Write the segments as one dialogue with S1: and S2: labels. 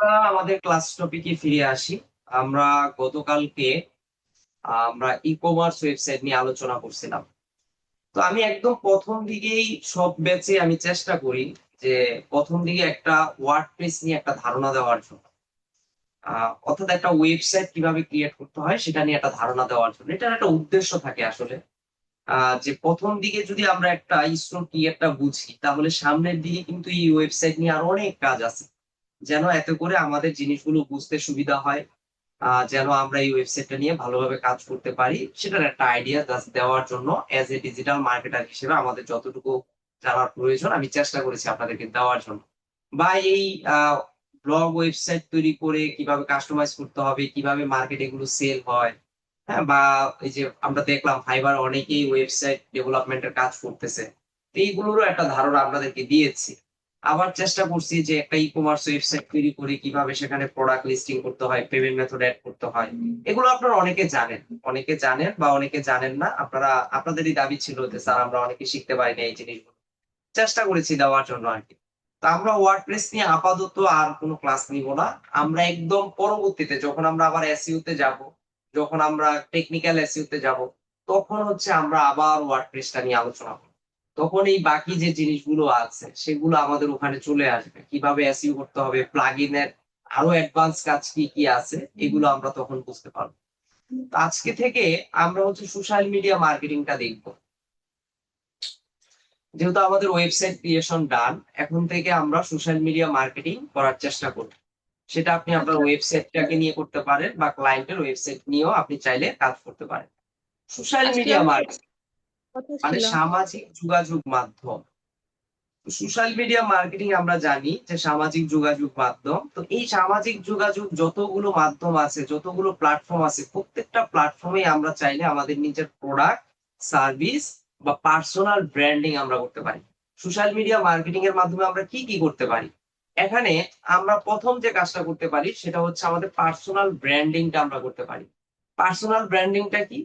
S1: আমরা আমাদের ক্লাস টপিকে ফিরে আসি। আমরা গতকালকে আমরা ই কমার্স ওয়েবসাইট নিয়ে আলোচনা করছিলাম। তো আমি একদম প্রথম দিকেই সব ব্যাচে আমি চেষ্টা করি যে প্রথম দিকে একটা ওয়ার্ডপ্রেস নিয়ে একটা ধারণা দেওয়ার জন্য, অর্থাৎ একটা ওয়েবসাইট কিভাবে ক্রিয়েট করতে হয় সেটা নিয়ে একটা ধারণা দেওয়ার জন্য। এটার একটা উদ্দেশ্য থাকে আসলে, যে প্রথম দিকে যদি আমরা একটা ইসরো ক্রিয়েটটা বুঝি তাহলে সামনের দিকে কিন্তু এই ওয়েবসাইট নিয়ে আরো অনেক কাজ আছে, যেন এতে করে আমাদের জিনিসগুলো বুঝতে সুবিধা হয়, যেন আমরা এই ওয়েবসাইটটা নিয়ে ভালোভাবে কাজ করতে পারি সেটার একটা আইডিয়া জাস্ট দেওয়ার জন্য এজ এ ডিজিটাল মার্কেটার হিসেবে আমাদের যতটুকু জানার প্রয়োজন আমি চেষ্টা করেছি আপনাদেরকে দেওয়ার জন্য। বা এই ব্লগ ওয়েবসাইট তৈরি করে কিভাবে কাস্টমাইজ করতে হবে, কিভাবে মার্কেটে এগুলো সেল হয়। হ্যাঁ, বা এই যে আমরা দেখলাম ফাইবার অনেকেই ওয়েবসাইট ডেভেলপমেন্টের কাজ করতেছে। তো এইগুলোরও একটা ধারণা আপনাদেরকে দিয়েছি। আবার চেষ্টা করছি যে একটা ই কমার্স ওয়েবসাইট তৈরি করে কিভাবে সেখানে প্রোডাক্ট লিস্টিং করতে হয়, পেমেন্ট মেথড এড করতে হয়। এগুলো আপনারা অনেকে জানেন বা অনেকে জানেন না। আপনারা আপনাদেরই দাবি ছিল যে স্যার আমরা অনেকে শিখতে পারি না এই জিনিসগুলো। চেষ্টা করেছি দেওয়ার জন্য আর কি। তো আমরা ওয়ার্ডপ্রেস নিয়ে আপাতত আর কোনো ক্লাস নিব না। আমরা একদম পরবর্তীতে যখন আমরা আবার এসইও তে যাব, যখন আমরা টেকনিক্যাল এসইও তে যাব, তখন হচ্ছে আমরা আবার ওয়ার্ডপ্রেসটা নিয়ে আলোচনা করব। তখন এই বাকি যে জিনিসগুলো আছে সেগুলো আমাদের ওখানে চলে আসবে। কিভাবে এসইও করতে হবে, প্লাগইনের আরো অ্যাডভান্স কাজ কি কি আছে এগুলো আমরা তখন বুঝতে পারবো। তো আজকে থেকে আমরা হচ্ছে সোশ্যাল মিডিয়া মার্কেটিংটা দেখবো। যেহেতু আমাদের ওয়েবসাইট ক্রিয়েশন ডান, এখন থেকে আমরা সোশ্যাল মিডিয়া মার্কেটিং করার চেষ্টা করব। সেটা আপনি আপনার
S2: আচ্ছা,
S1: ওয়েবসাইটটাকে নিয়ে করতে পারেন বা ক্লায়েন্টের ওয়েবসাইট নিয়েও আপনি চাইলে কাজ করতে পারেন। সোশ্যাল
S2: আজকে
S1: মিডিয়া
S2: আমার
S1: মার্কেটিং
S2: কথা
S1: মানে
S2: ছিল।
S1: সামাজিক যোগাযোগ মাধ্যম। সোশ্যাল মিডিয়া মার্কেটিং আমরা জানি যে সামাজিক যোগাযোগ মাধ্যম। তো এই সামাজিক যোগাযোগ যতগুলো মাধ্যম আছে, যতগুলো প্ল্যাটফর্ম আছে, প্রত্যেকটা প্ল্যাটফর্মে আমরা চাইলে আমাদের নিজের প্রোডাক্ট, সার্ভিস বা পার্সোনাল ব্র্যান্ডিং আমরা করতে পারি। সোশ্যাল মিডিয়া মার্কেটিং এর মাধ্যমে আমরা কি কি করতে পারি? এখানে আমরা প্রথম যে কাজটা করতে পারি সেটা হচ্ছে আমাদের পার্সোনাল ব্র্যান্ডিংটা আমরা করতে পারি। পার্সোনাল ব্র্যান্ডিংটা কি?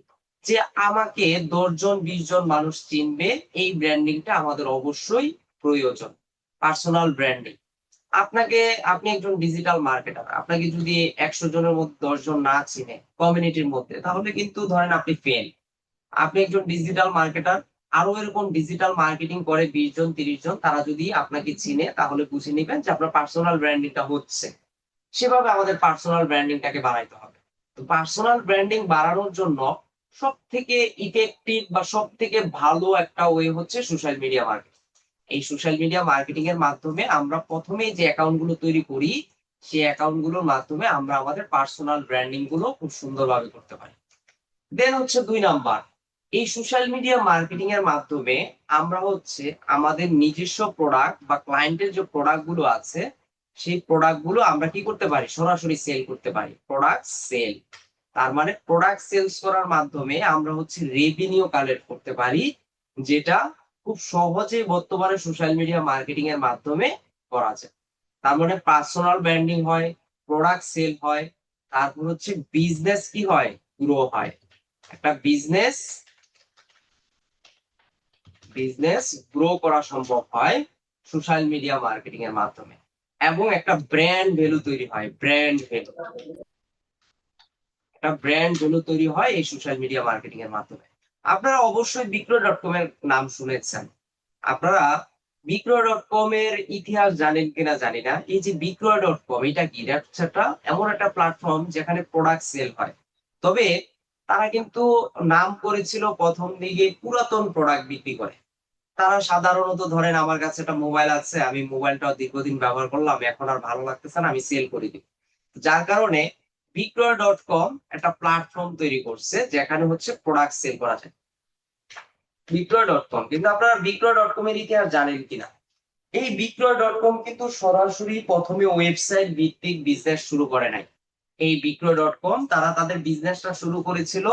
S1: যে আমাকে ১০ জন ২০ জন মানুষ চিনবে, এই ব্র্যান্ডিংটা আমাদের অবশ্যই প্রয়োজন। Personal branding. আপনাকে আপনি একজন ডিজিটাল মার্কেটার। আপনাকে যদি ১০০ জনের মধ্যে ১০ জন না চিনে কমিউনিটির মধ্যে, তাহলে কিন্তু ধরেন আপনি ফেল। আপনি একজন ডিজিটাল মার্কেটার, আরো এরকম ডিজিটাল মার্কেটিং করে ২০ জন ৩০ জন, তারা যদি আপনাকে চিনে তাহলে বুঝে নিবেন যে আপনার পার্সোনাল ব্র্যান্ডিংটা হচ্ছে। সেভাবে আমাদের পার্সোনাল ব্র্যান্ডিংটাকে বাড়াইতে হবে। তো পার্সোনাল ব্র্যান্ডিং বাড়ানোর জন্য সবথেকে ইফেক্টিভ বা সবথেকে ভালো একটা ওয়ে হচ্ছে সোশ্যাল মিডিয়া মার্কেটিং। এই সোশ্যাল মিডিয়া মার্কেটিং এর মাধ্যমে আমরা প্রথমেই যে অ্যাকাউন্ট গুলো তৈরি করি, সেই অ্যাকাউন্ট গুলোর মাধ্যমে আমরা আমাদের পার্সোনাল ব্র্যান্ডিং গুলো খুব সুন্দরভাবে করতে পারি। দেন হচ্ছে ২ নাম্বার, এই সোশ্যাল মিডিয়া মার্কেটিং এর মাধ্যমে আমরা হচ্ছে আমাদের নিজস্ব প্রোডাক্ট বা ক্লায়েন্টের যে প্রোডাক্ট গুলো আছে সেই প্রোডাক্ট গুলো আমরা কি করতে পারি? সরাসরি সেল করতে পারি। Product sell. তার মানে প্রোডাক্ট সেলস করার মাধ্যমে আমরা হচ্ছে রেভিনিউ কালেক্ট করতে পারি, যেটা খুব সহজেই বর্তমানে সোশ্যাল মিডিয়া মার্কেটিং এর মাধ্যমে করা যায়। তার মানে পার্সোনাল ব্র্যান্ডিং হয়, প্রোডাক্ট সেল হয়, তারপর হচ্ছে বিজনেস কি হয়? গ্রো হয়। একটা বিজনেস বিজনেস গ্রো করা সম্ভব হয় সোশ্যাল মিডিয়া মার্কেটিং এর মাধ্যমে। এবং একটা ব্র্যান্ড ভ্যালু তৈরি হয়, ব্র্যান্ড ভ্যালু। একটা ব্র্যান্ড ভ্যালু তৈরি হয় এই সোশ্যাল মিডিয়া মার্কেটিং এর মাধ্যমে। আপনারা অবশ্যই বিক্রয়.কম এর নাম শুনেছেন। আপনারা বিক্রয়.কম এর ইতিহাস জানেন কিনা জানি না। এই যে বিক্রয়.কম এটা কি? এটা হচ্ছে একটা এমন একটা প্ল্যাটফর্ম যেখানে প্রোডাক্ট সেল হয়। তবে তারা কিন্তু নাম করেছিল প্রথম দিকে পুরাতন প্রোডাক্ট বিক্রি করে। তারা সাধারণত ধরেন আমার কাছে একটা মোবাইল আছে, আমি মোবাইলটা দীর্ঘদিন ব্যবহার করলাম, এখন আর ভালো লাগতেছে না, আমি সেল করে দিই। যার কারণে বিক্রয়.কম একটা প্ল্যাটফর্ম তৈরি করছে যেখানে হচ্ছে প্রোডাক্ট সেল করা যায়। বিক্রয়.কম, কিন্তু আপনারা বিক্রয়.কম এর ইতিহাস জানেন কিনা? এই বিক্রয়.কম কিন্তু সরাসরি প্রথমে ওয়েবসাইট ভিত্তিক বিজনেস শুরু করে নাই। এই বিক্রয়.কম তারা তাদের বিজনেসটা শুরু করেছিল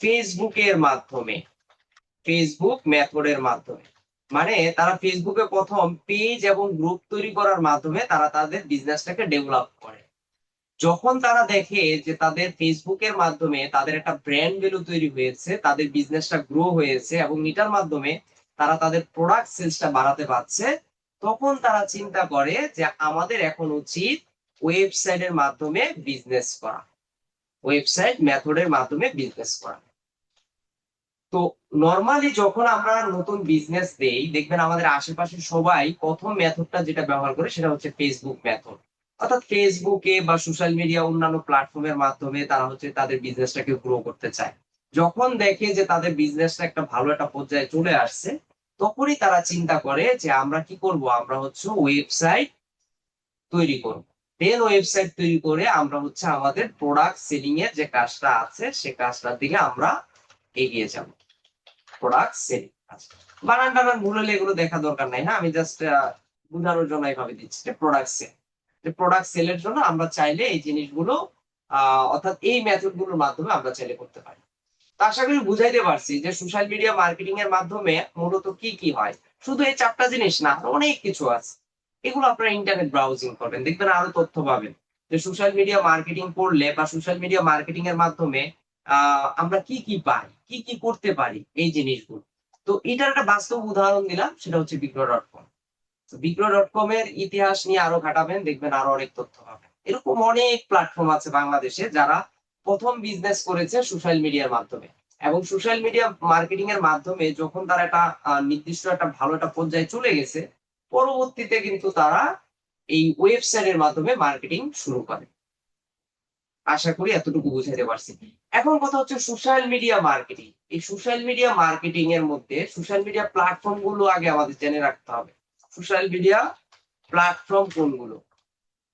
S1: ফেসবুকের মাধ্যমে, ফেসবুক মেথডের মাধ্যমে। মানে তারা ফেসবুকে প্রথম পেজ এবং গ্রুপ তৈরি করার মাধ্যমে তারা তাদের বিজনেসটাকে ডেভেলপ করে। যখন তারা দেখে যে তাদের ফেসবুকের মাধ্যমে তাদের একটা ব্র্যান্ড ভ্যালু তৈরি হয়েছে, তাদের বিজনেসটা গ্রো হয়েছে এবং এটার মাধ্যমে তারা তাদের প্রোডাক্ট সেলসটা বাড়াতে পারছে, তখন তারা চিন্তা করে যে আমাদের এখন উচিত ওয়েবসাইটের মাধ্যমে বিজনেস করা, ওয়েবসাইট মেথডের মাধ্যমে বিজনেস করা। তো নরমালি যখন আমরা নতুন বিজনেস দেই, দেখবেন আমাদের আশেপাশে সবাই প্রথম মেথডটা যেটা ব্যবহার করে সেটা হচ্ছে ফেসবুক মেথড। অর্থাৎ ফেসবুকে বা সোশ্যাল মিডিয়া অন্যান্য প্ল্যাটফর্মের মাধ্যমে তারা হচ্ছে তাদের বিজনেসটাকে গ্রো করতে চায়। যখন দেখে যে তাদের বিজনেসটা একটা ভালো একটা পর্যায়ে চলে আসছে, তখনই তারা চিন্তা করে যে আমরা কি করব, আমরা হচ্ছে ওয়েবসাইট তৈরি করব। দেন ওয়েবসাইট তৈরি করে আমরা হচ্ছে আমাদের প্রোডাক্ট সেলিং এর যে কাজটা আছে সে কাজটার দিকে আমরা এগিয়ে যাব। প্রোডাক্ট সেল, বানান টানান ভুল হলে এগুলো দেখা দরকার নাই। হ্যাঁ, আমি জাস্ট বোঝানোর জন্য এইভাবে দিচ্ছি যে প্রোডাক্ট সেল, যে প্রোডাক্ট সেলের জন্য আমরা চাইলে এই জিনিসগুলো অর্থাৎ এই মেথড গুলোর মাধ্যমে আমরা চাইলে করতে পারি। তো আশা করি বুঝাইতে পারছি যে সোশ্যাল মিডিয়া মার্কেটিং এর মাধ্যমে মূলত কি কি হয়। শুধু এই চারটা জিনিস না, আরো অনেক কিছু আছে। এগুলো আপনারা ইন্টারনেট ব্রাউজিং করবেন, দেখবেন আরো তথ্য পাবেন যে সোশ্যাল মিডিয়া মার্কেটিং করলে বা সোশ্যাল মিডিয়া মার্কেটিং এর মাধ্যমে আমরা কি কি পাই, কি কি করতে পারি, এই জিনিসগুলো। তো এটার একটা বাস্তব উদাহরণ দিলাম, সেটা হচ্ছে বিক্রয়.কম। বিক্রয়.কম এর ইতিহাস নিয়ে আরো ঘাটাবেন, দেখবেন আরো অনেক তথ্য পাবেন। এরকম অনেক প্ল্যাটফর্ম আছে বাংলাদেশে যারা প্রথম বিজনেস করেছে সোশ্যাল মিডিয়ার মাধ্যমে, এবং সোশ্যাল মিডিয়া মার্কেটিং এর মাধ্যমে যখন তারা একটা নির্দিষ্ট একটা ভালো একটা পর্যায়ে চলে গেছে, পরবর্তীতে কিন্তু তারা এই ওয়েবসাইটের মাধ্যমে মার্কেটিং শুরু করে। আশা করি এতটুকু বুঝাতে পারছি। এখন কথা হচ্ছে সোশ্যাল মিডিয়া মার্কেটিং। এই সোশ্যাল মিডিয়া মার্কেটিং এর মধ্যে সোশ্যাল মিডিয়া প্ল্যাটফর্ম গুলো আগে আমাদের জেনে রাখতে হবে। সোশ্যাল মিডিয়া প্ল্যাটফর্ম কোনগুলো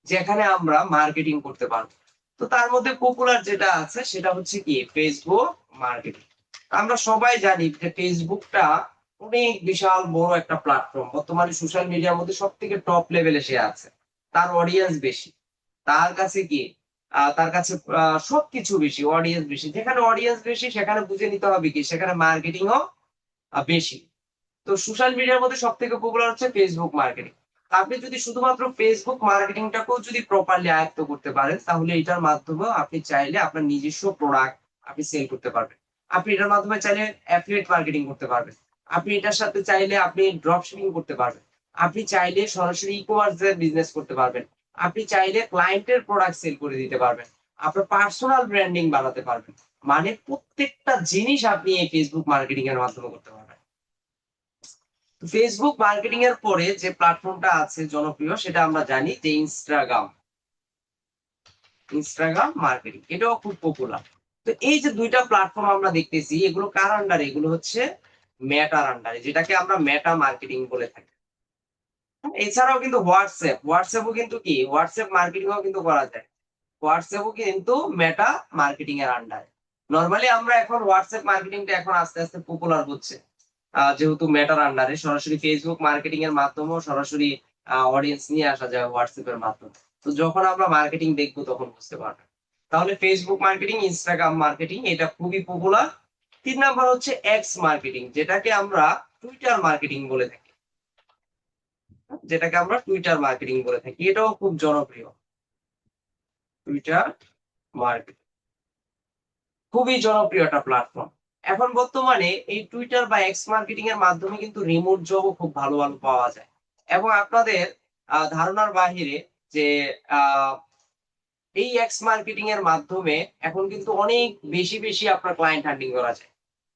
S1: যেখানে আমরা মার্কেটিং করতে পারবো। তো তার মধ্যে পপুলার যেটা আছে সেটা হচ্ছে কি ফেসবুক মার্কেটিং। আমরা সবাই জানি যে ফেসবুকটা অনেক বিশাল বড় একটা প্ল্যাটফর্ম, বর্তমানে সোশ্যাল মিডিয়ার মধ্যে সব থেকে টপ লেভেলে সে আছে। তার অডিয়েন্স বেশি, তার কাছে কি তার কাছে সবকিছু বেশি, অডিয়েন্স বেশি। যেখানে অডিয়েন্স বেশি সেখানে বুঝে নিতে হবে কি সেখানে মার্কেটিংও বেশি। তো সোশ্যাল মিডিয়ার মধ্যে সব থেকে পপুলার হচ্ছে ফেসবুক মার্কেটিং। আপনি যদি শুধুমাত্র ফেসবুক মার্কেটিংটাকেও যদি প্রপারলি আয়ত্ত করতে পারেন, তাহলে এটার মাধ্যমেও আপনি চাইলে আপনার নিজস্ব প্রোডাক্ট আপনি সেল করতে পারবেন। আপনি এটার মাধ্যমে চাইলে অ্যাফিলিয়েট মার্কেটিং করতে পারবেন। আপনি এটার সাথে চাইলে আপনি ড্রপ শিপিং করতে পারবেন। আপনি চাইলে সরাসরি ই কমার্স এর বিজনেস করতে পারবেন। আপনি চাইলে ক্লায়েন্টের প্রোডাক্ট সেল করে দিতে পারবেন। আপনার পার্সোনাল ব্র্যান্ডিং বানাতে পারবেন। মানে প্রত্যেকটা জিনিস আপনি এই ফেসবুক মার্কেটিং এর মাধ্যমে করতে পারবেন। ফেসবুক মার্কেটিং এর পরে যে প্ল্যাটফর্মটা আছে জনপ্রিয় সেটা আমরা জানি যে ইনস্টাগ্রাম। ইনস্টাগ্রাম মার্কেটিং এটাও খুব পপুলার। তো এই যে দুইটা প্ল্যাটফর্ম আমরা দেখতেছি, এগুলো কার আন্ডারে? এগুলো হচ্ছে মেটার আন্ডারে, যেটাকে আমরা মেটা মার্কেটিং বলে থাকি। এছাড়াও কিন্তু হোয়াটসঅ্যাপও কিন্তু কি হোয়াটসঅ্যাপ মার্কেটিংও কিন্তু করা যায়। হোয়াটসঅ্যাপও কিন্তু মেটা মার্কেটিং এর আন্ডারে। নরমালি আমরা এখন হোয়াটসঅ্যাপ মার্কেটিংটা এখন আস্তে আস্তে পপুলার হচ্ছে, যেহেতু মেটার আন্ডারে সরাসরি ফেসবুক মার্কেটিং এর মাধ্যমেও সরাসরি অডিয়েন্স নিয়ে আসা যায় হোয়াটসঅ্যাপ এর মাধ্যমে। তো যখন আমরা মার্কেটিং দেখবো তখন বুঝতে পারবেন। তাহলে ফেসবুক মার্কেটিং, ইনস্টাগ্রাম মার্কেটিং এটা খুবই পপুলার। 3 নাম্বার হচ্ছে এক্স মার্কেটিং, যেটাকে আমরা টুইটার মার্কেটিং বলে থাকি। এটাও খুব জনপ্রিয়। টুইটার মার্কেটিং খুবই জনপ্রিয় একটা প্ল্যাটফর্ম। এখন বর্তমানে এই টুইটার বা এক্স মার্কেটিং এর মাধ্যমে কিন্তু রিমোট জবও খুব ভালো ভালো পাওয়া যায়। এবং আপনাদের ধারণার বাহিরে যে আহ, এই এক্স মার্কেটিং এর মাধ্যমে এখন কিন্তু অনেক বেশি বেশি আপনার ক্লায়েন্ট হান্টিং করা যায়,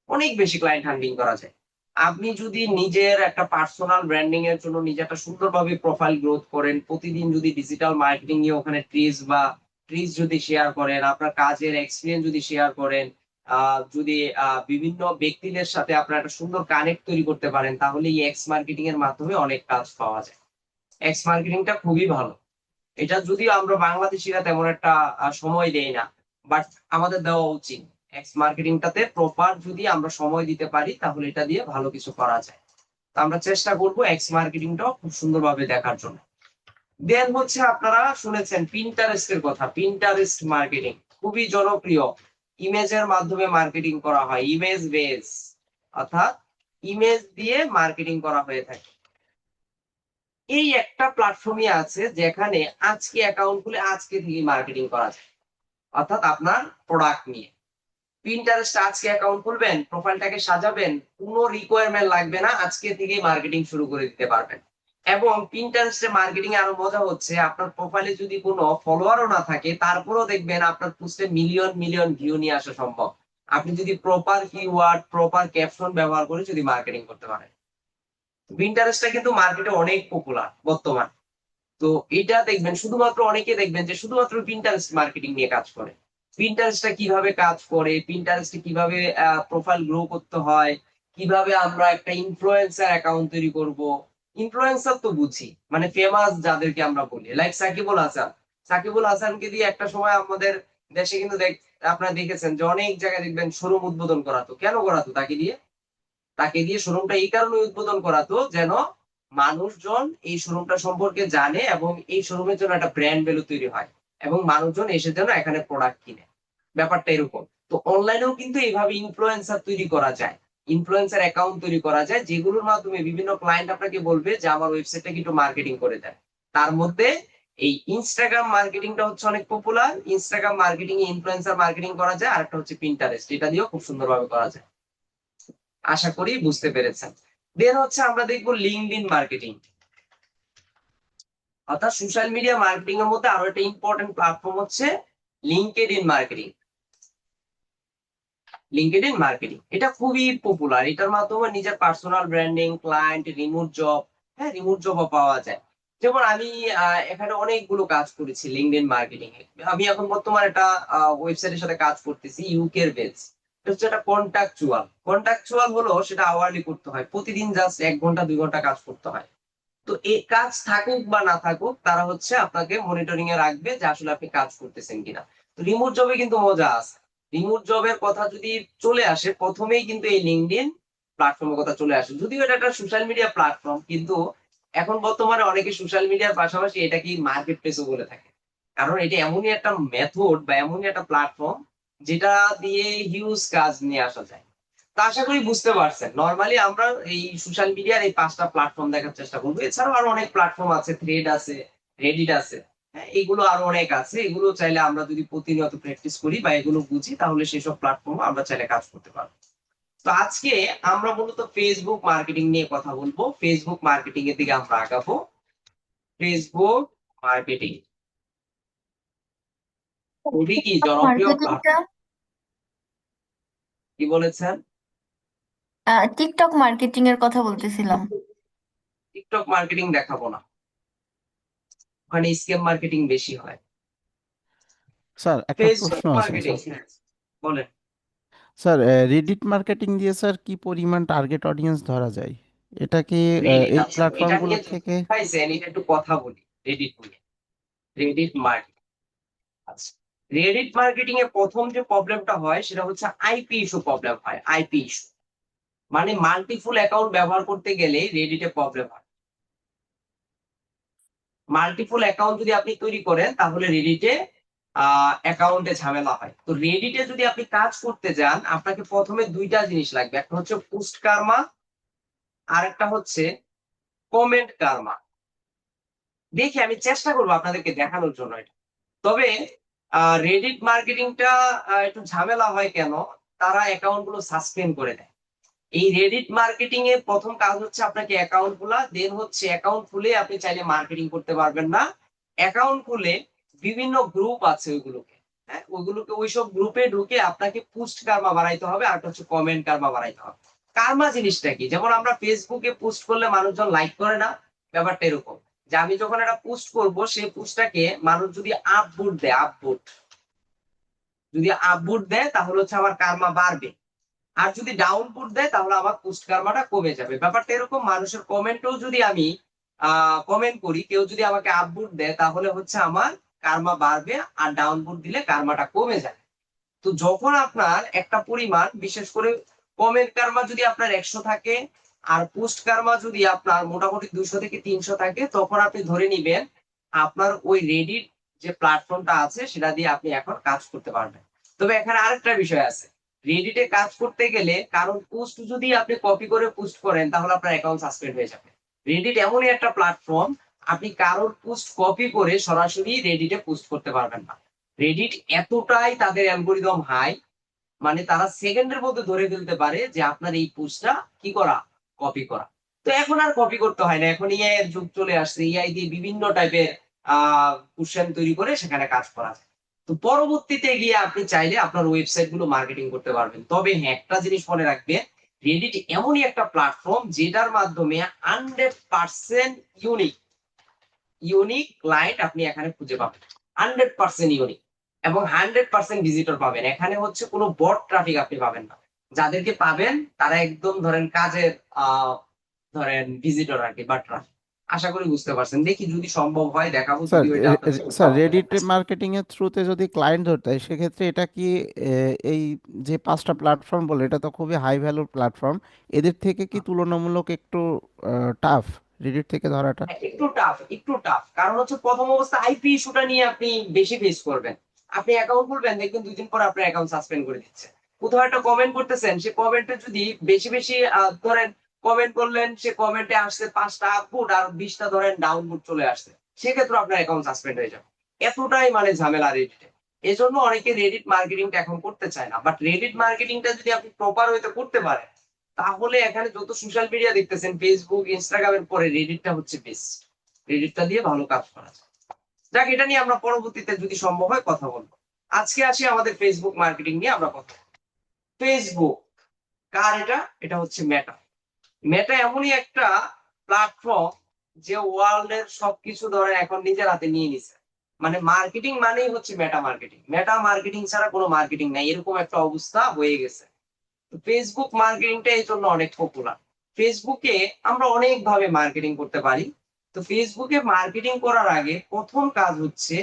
S1: অনেক বেশি ক্লায়েন্ট হান্টিং করা যায়। আপনি যদি নিজের একটা পার্সোনাল ব্র্যান্ডিং এর জন্য নিজে একটা সুন্দরভাবে প্রোফাইল গ্রোথ করেন, প্রতিদিন যদি ডিজিটাল মার্কেটিং নিয়ে ওখানে ট্রিজ যদি শেয়ার করেন, আপনার কাজের এক্সপিরিয়েন্স যদি শেয়ার করেন, যদি বিভিন্ন ব্যক্তিদের সাথে আপনার একটা সুন্দর কানেক্ট তৈরি করতে পারেন, তাহলে এই এক্স মার্কেটিং এর মাধ্যমে অনেক কাজ পাওয়া যায়। এক্স মার্কেটিংটা খুবই ভালো। এটা যদিও আমরা বাংলাদেশিরা তেমন একটা সময় দেই না, বাট আমাদের দেওয়া উচিত। এক্স মার্কেটিংটাতে প্রপার যদি আমরা সময় দিতে পারি তাহলে এটা দিয়ে ভালো কিছু করা যায়। তো আমরা চেষ্টা করব এক্স মার্কেটিংটাও খুব সুন্দরভাবে দেখার জন্য। দেন হচ্ছে আপনারা শুনেছেন পিন্টারেস্টের কথা। পিন্টারেস্ট মার্কেটিং খুবই জনপ্রিয়। ইমেজের মাধ্যমে মার্কেটিং করা হয়, ইমেজ বেস, অর্থাৎ ইমেজ দিয়ে মার্কেটিং করা হয়ে থাকে। এই একটা প্ল্যাটফর্মই আছে যেখানে আজকে অ্যাকাউন্ট খুলে আজকে থেকে মার্কেটিং করা যায়, অর্থাৎ আপনার প্রোডাক্ট নিয়ে। পিন্টারেস্ট আজকে অ্যাকাউন্ট খুলবেন, প্রোফাইলটাকে সাজাবেন, কোনো রিকোয়ারমেন্ট লাগবে না, আজকে থেকেই মার্কেটিং শুরু করে দিতে পারবেন। এবং পিন্টারেস্টে মার্কেটিং এ আরো মজা হচ্ছে, আপনার প্রোফাইলে যদি কোনো ফলোয়ারও না থাকে তারপরেও দেখবেন আপনার পোস্টে মিলিয়ন মিলিয়ন ভিউ নিয়ে আসা সম্ভব, আপনি যদি প্রপার কিওয়ার্ড প্রপার ক্যাপশন ব্যবহার করে যদি মার্কেটিং করতে পারেন। পিন্টারেস্টটা কিন্তু মার্কেটে অনেক পপুলার বর্তমান। তো এটা দেখবেন শুধুমাত্র অনেকে দেখবেন যে শুধুমাত্র পিন্টারেস্ট মার্কেটিং নিয়ে কাজ করে। পিন্টারেস্টটা কিভাবে কাজ করে, পিন্টারেস্টে কিভাবে প্রোফাইল গ্রো করতে হয়, কিভাবে আমরা একটা ইনফ্লুয়েন্সার অ্যাকাউন্ট তৈরি করব। ইনফ্লুয়েন্সার তো বুঝি, মানে ফেমাস যাদেরকে আমরা বলি, লাইক সাকিবুল হাসান। সাকিবুল হাসানকে দিয়ে একটা সময় আমাদের দেশে কিন্তু আপনারা দেখেছেন যে অনেক জায়গায় দেখবেন শোরুম উদ্বোধন করাতো। কেন করাতো তাকে দিয়ে? তাকে দিয়ে শোরুমটা এই কারণে উদ্বোধন করাতো যেন মানুষজন এই শোরুমটা সম্পর্কে জানে এবং এই শোরুমের জন্য একটা ব্র্যান্ড ভ্যালু তৈরি হয় এবং মানুষজন এসে যেন এখানে প্রোডাক্ট কিনে। ব্যাপারটা এরকম। তো অনলাইনেও কিন্তু এইভাবে ইনফ্লুয়েন্সার তৈরি করা যায়, ইনফ্লুয়েন্সার অ্যাকাউন্ট তৈরি করা যায়, যেগুলোর মাধ্যমে বিভিন্ন ক্লায়েন্ট আপনাকে বলবে যে আমার ওয়েবসাইটটাকে একটু মার্কেটিং করে দেয়। তার মধ্যে এই ইনস্টাগ্রাম মার্কেটিংটা হচ্ছে অনেক পপুলার। ইনস্টাগ্রাম মার্কেটিং এ ইনফ্লুয়েন্সার মার্কেটিং করা যায়, আর একটা হচ্ছে পিন্টারেস্ট, এটা দিয়েও খুব সুন্দরভাবে করা যায়। আশা করি বুঝতে পেরেছেন। দেন হচ্ছে আমরা দেখবো লিঙ্কডইন মার্কেটিং, অর্থাৎ সোশ্যাল মিডিয়া মার্কেটিং এর মধ্যে আরো একটা ইম্পর্টেন্ট প্ল্যাটফর্ম হচ্ছে লিঙ্কডইন মার্কেটিং। লিঙ্কডইন মার্কেটিং এটা খুবই পপুলার, এটার মাধ্যমে নিজের personal branding, client, remote job, হ্যাঁ রিমোট জবও পাওয়া যায়। যেমন আমি এখানে অনেকগুলো কাজ করেছি লিঙ্কডইন মার্কেটিং এ। আমি এখন বর্তমানে একটা ওয়েবসাইটের সাথে কাজ করতেছি, ইউকের বেস। এটা হচ্ছে একটা কন্ট্রাকচুয়াল। কন্ট্রাকচুয়াল হলো সেটা আওয়ারলি করতে হয়, প্রতিদিন জাস্ট 1 ঘন্টা 2 ঘন্টা কাজ করতে হয়। তো এই কাজ থাকুক বা না থাকুক তারা হচ্ছে আপনাকে মনিটরিং এ রাখবে যে আসলে আপনি কাজ করতেছেন কিনা। তো রিমোট জবে কিন্তু মজা আছে। রিমোট জবের কথা যদি চলে আসে প্রথমেই কিন্তু এই লিঙ্কডইন প্ল্যাটফর্মের কথা চলে আসে, যদিও এটা একটা সোশ্যাল মিডিয়া প্ল্যাটফর্ম, কিন্তু এখন বর্তমানে অনেকে সোশ্যাল মিডিয়ার পাশাপাশি এটাকে মার্কেট প্লেসও বলে থাকে। কারণ এটা এমনই একটা মেথড বা এমনই একটা প্ল্যাটফর্ম যেটা দিয়ে হিউজ কাজ নিয়ে আসা যায়। তো আশা করি বুঝতে পারছেন, নর্মালি আমরা এই সোশ্যাল মিডিয়ার এই 5টা প্ল্যাটফর্ম দেখার চেষ্টা করবো। এছাড়াও আরো অনেক প্ল্যাটফর্ম আছে, থ্রেড আছে, রেডিট আছে, হ্যাঁ এগুলো আরো অনেক আছে। এগুলো চাইলে আমরা যদি প্রতিনিয়ত প্র্যাকটিস করি বা এগুলো বুঝি তাহলে সেসব প্ল্যাটফর্ম আমরা চাইলে কাজ করতে পারবো। তো আজকে আমরা মূলত ফেসবুক মার্কেটিং নিয়ে কথা বলবো, ফেসবুক মার্কেটিং এর দিকে আমরা আগাবো। ফেসবুক মার্কেটিং খুবই কি জনপ্রিয়
S2: মার্কেটিংটা
S1: প্ল্যাটফর্ম। কি বলেছেন?
S2: টিকটক মার্কেটিং এর কথা বলতেছিলাম।
S1: টিকটক মার্কেটিং দেখাবো না, ওখানে স্ক্যাম মার্কেটিং বেশি হয়।
S3: স্যার একটা প্রশ্ন
S1: ফেসবুক
S3: আছে
S1: মার্কেটিং,
S3: স্যার।
S1: বলেন।
S3: স্যার রেডিট মার্কেটিং দিয়ে স্যার কি পরিমাণ টার্গেট অডিয়েন্স ধরা যায়? এটা কি
S1: রেডিট,
S3: এই
S1: আচ্ছা এটা
S3: প্ল্যাটফর্মগুলো
S1: নিয়ে
S3: থেকে?
S1: পাইছেন, এটা একটু কথা বলি রেডিট নিয়ে। রেডিট মার্কেটিং, আচ্ছা রেডিট মার্কেটিং এ প্রথম যে প্রবলেমটা হয় সেটা হচ্ছে আইপি ইস্যু প্রবলেম হয়। আইপি ইস্যু মানে মাল্টিপুল অ্যাকাউন্ট ব্যবহার করতে গেলে রেডিটে প্রবলেম হয়। মাল্টিপুল অ্যাকাউন্ট যদি আপনি তৈরি করেন তাহলে রেডিটে অ্যাকাউন্টে ঝামেলা হয়। তো রেডিটে যদি আপনি কাজ করতে যান আপনাকে প্রথমে দুইটা জিনিস লাগবে, একটা হচ্ছে পোস্ট কার্মা, আর একটা হচ্ছে কমেন্ট কার্মা। দেখি আমি চেষ্টা করবো আপনাদেরকে দেখানোর জন্য এটা। তবে রেডিট মার্কেটিংটা একটু ঝামেলা হয় কেন, তারা অ্যাকাউন্ট গুলো সাসপেন্ড করে দেয়। এই রেডিট মার্কেটিং এর প্রথম কাজ হচ্ছে আপনাকে অ্যাকাউন্ট খোলা, দেন হচ্ছে অ্যাকাউন্ট খুলে আপনি চাইলে মার্কেটিং করতে পারবেন না। অ্যাকাউন্ট খুলে বিভিন্ন গ্রুপ আছে ওইগুলোকে, হ্যাঁ ওইগুলোকে ওইসব গ্রুপে ঢুকে আপনাকে পোস্ট কার্মা বানাইতে হবে, আর একটা হচ্ছে কমেন্ট কার্মা বানাইতে হবে। কার্মা জিনিসটা কি, যেমন আমরা ফেসবুকে পোস্ট করলে মানুষজন লাইক করে না, ব্যাপারটা এরকম যে আমি যখন একটা পোস্ট করব সেই পোস্টটাকে মানুষ যদি আপভোট দেয়, আপভোট যদি আপভোট দেয় তাহলে হচ্ছে আমার কার্মা বাড়বে, আর যদি ডাউনপুট দেয় তাহলে আমার পোস্ট কার্মাটা কমে যাবে। ব্যাপারটা এরকম, মানুষের কমেন্টও যদি আমি কমেন্ট করি, কেউ যদি আমাকে আপভোট দেয় তাহলে হচ্ছে আমার কার্মা বাড়বে, আর ডাউনপুট দিলে কার্মাটা কমে যাবে। তো যখন আপনার একটা পরিমাণ, বিশেষ করে কমেন্ট কার্মা যদি আপনার 100 থাকে আর পোস্ট কার্মা যদি আপনার মোটামুটি 200 থেকে 300 থাকে, তখন আপনি ধরে নিবেন আপনার ওই রেডিট যে প্ল্যাটফর্মটা আছে সেটা দিয়ে আপনি এখন কাজ করতে পারবেন। তবে এখানে আরেকটা বিষয় আছে, রেডিটে কাজ করতে গেলে কারণ পোস্ট যদি আপনি কপি করে পোস্ট করেন তাহলে আপনার অ্যাকাউন্ট সাসপেন্ড হয়ে যাবে। রেডিট এমনই একটা প্ল্যাটফর্ম, আপনি কারোর পোস্ট কপি করে সরাসরি রেডিটে পোস্ট করতে পারবেন না। রেডিট এতটাই তাদের অ্যালগোরিদম হাই, মানে তারা সেকেন্ডের মধ্যে ধরে ফেলতে পারে যে আপনার এই পোস্টটা কি করা, কপি করা। তো এখন আর কপি করতে হয় না, এখন এআই এর যুগ চলে আসছে, এআই দিয়ে বিভিন্ন টাইপের কোশ্চেন তৈরি করে সেখানে কাজ করা যায়। তো পরবর্তীতে গিয়ে আপনি চাইলে আপনার ওয়েবসাইট গুলো মার্কেটিং করতে পারবেন। তবে হ্যাঁ, একটা জিনিস মনে রাখবেন, রেডিট এমনই একটা প্ল্যাটফর্ম যেটার মাধ্যমে 100% ইউনিক ইউনিক ক্লায়েন্ট আপনি এখানে খুঁজে পাবেন। 100% ইউনিক এবং 100% ভিজিটর পাবেন। এখানে হচ্ছে কোনো বট ট্রাফিক আপনি পাবেন না। যাদেরকে পাবেন তারা একদম ধরেন কাজের ধরেন ভিজিটর আর কি, বা ট্রাফিক। আশা করি বুঝতে পারছেন। দেখি যদি সম্ভব হয় দেখাবো,
S3: স্যার
S1: যদি ওইটা আপনার জন্য
S3: স্যার
S1: সম্ভব হয়।
S3: রেডিট মার্কেটিং এর থ্রুতে যদি ক্লায়েন্ট ধরতে হয় সেক্ষেত্রে এটা কি এই যে পাঁচটা প্ল্যাটফর্ম বলে এটা তো খুবই হাই ভ্যালুর প্ল্যাটফর্ম, এদের থেকে কি তুলনামূলক একটু টাফ রেডিট থেকে ধরাটা?
S1: হ্যাঁ, একটু টাফ কারণ হচ্ছে প্রথম অবস্থা আইপি ইস্যুটা নিয়ে আপনি বেশি ফেস করবেন। আপনি অ্যাকাউন্ট খুলবেন, দেখবেন 2 দিন পর আপনার অ্যাকাউন্ট সাসপেন্ড করে দিচ্ছে। কোথাও একটা কমেন্ট করতেছেন, সে কমেন্টে যদি বেশি বেশি ধরেন কমেন্ট করলেন, সে কমেন্টে আসছে 5টা আপভোট আর 20টা ধরেন ডাউনভোট চলে আসছে, সেক্ষেত্রে আপনার অ্যাকাউন্ট সাসপেন্ড হয়ে যাবে। এতটাই মানে ঝামেলা রেডিটে। এজন্য অনেকে রেডিট মার্কেটিংটা এখন করতে চায় না, বাট রেডিট মার্কেটিংটা যদি আপনি প্রপার হইতে করতে পারেন, তাহলে এখানে যত সোশ্যাল মিডিয়া দেখতেছেন, ফেসবুক ইনস্টাগ্রামের পরে রেডিটটা হচ্ছে বেস্ট। রেডিটটা দিয়ে ভালো কাজ করা যায়। যাক, এটা নিয়ে আমরা পরবর্তীতে যদি সম্ভব হয় কথা বলবো। আজকে আসি আমাদের ফেসবুক মার্কেটিং নিয়ে আমরা কথা বলবো। ফেসবুক কার? এটা হচ্ছে মেটা। মেটা এমনই একটা প্ল্যাটফর্ম যে ওয়ার্ল্ড এর সবকিছু ধরে এখন নিজের হাতে নিয়ে নিছে। মানে মার্কেটিং মানেই হচ্ছে মেটা মার্কেটিং, মেটা মার্কেটিং ছাড়া কোনো মার্কেটিং নাই, এরকম একটা অবস্থা হয়ে গেছে। ফেসবুক মার্কেটিংটা এই জন্য অনেক পপুলার। ফেসবুকে আমরা অনেক ভাবে মার্কেটিং করতে পারি। তো ফেসবুকে মার্কেটিং করার আগে প্রথম কাজ হচ্ছে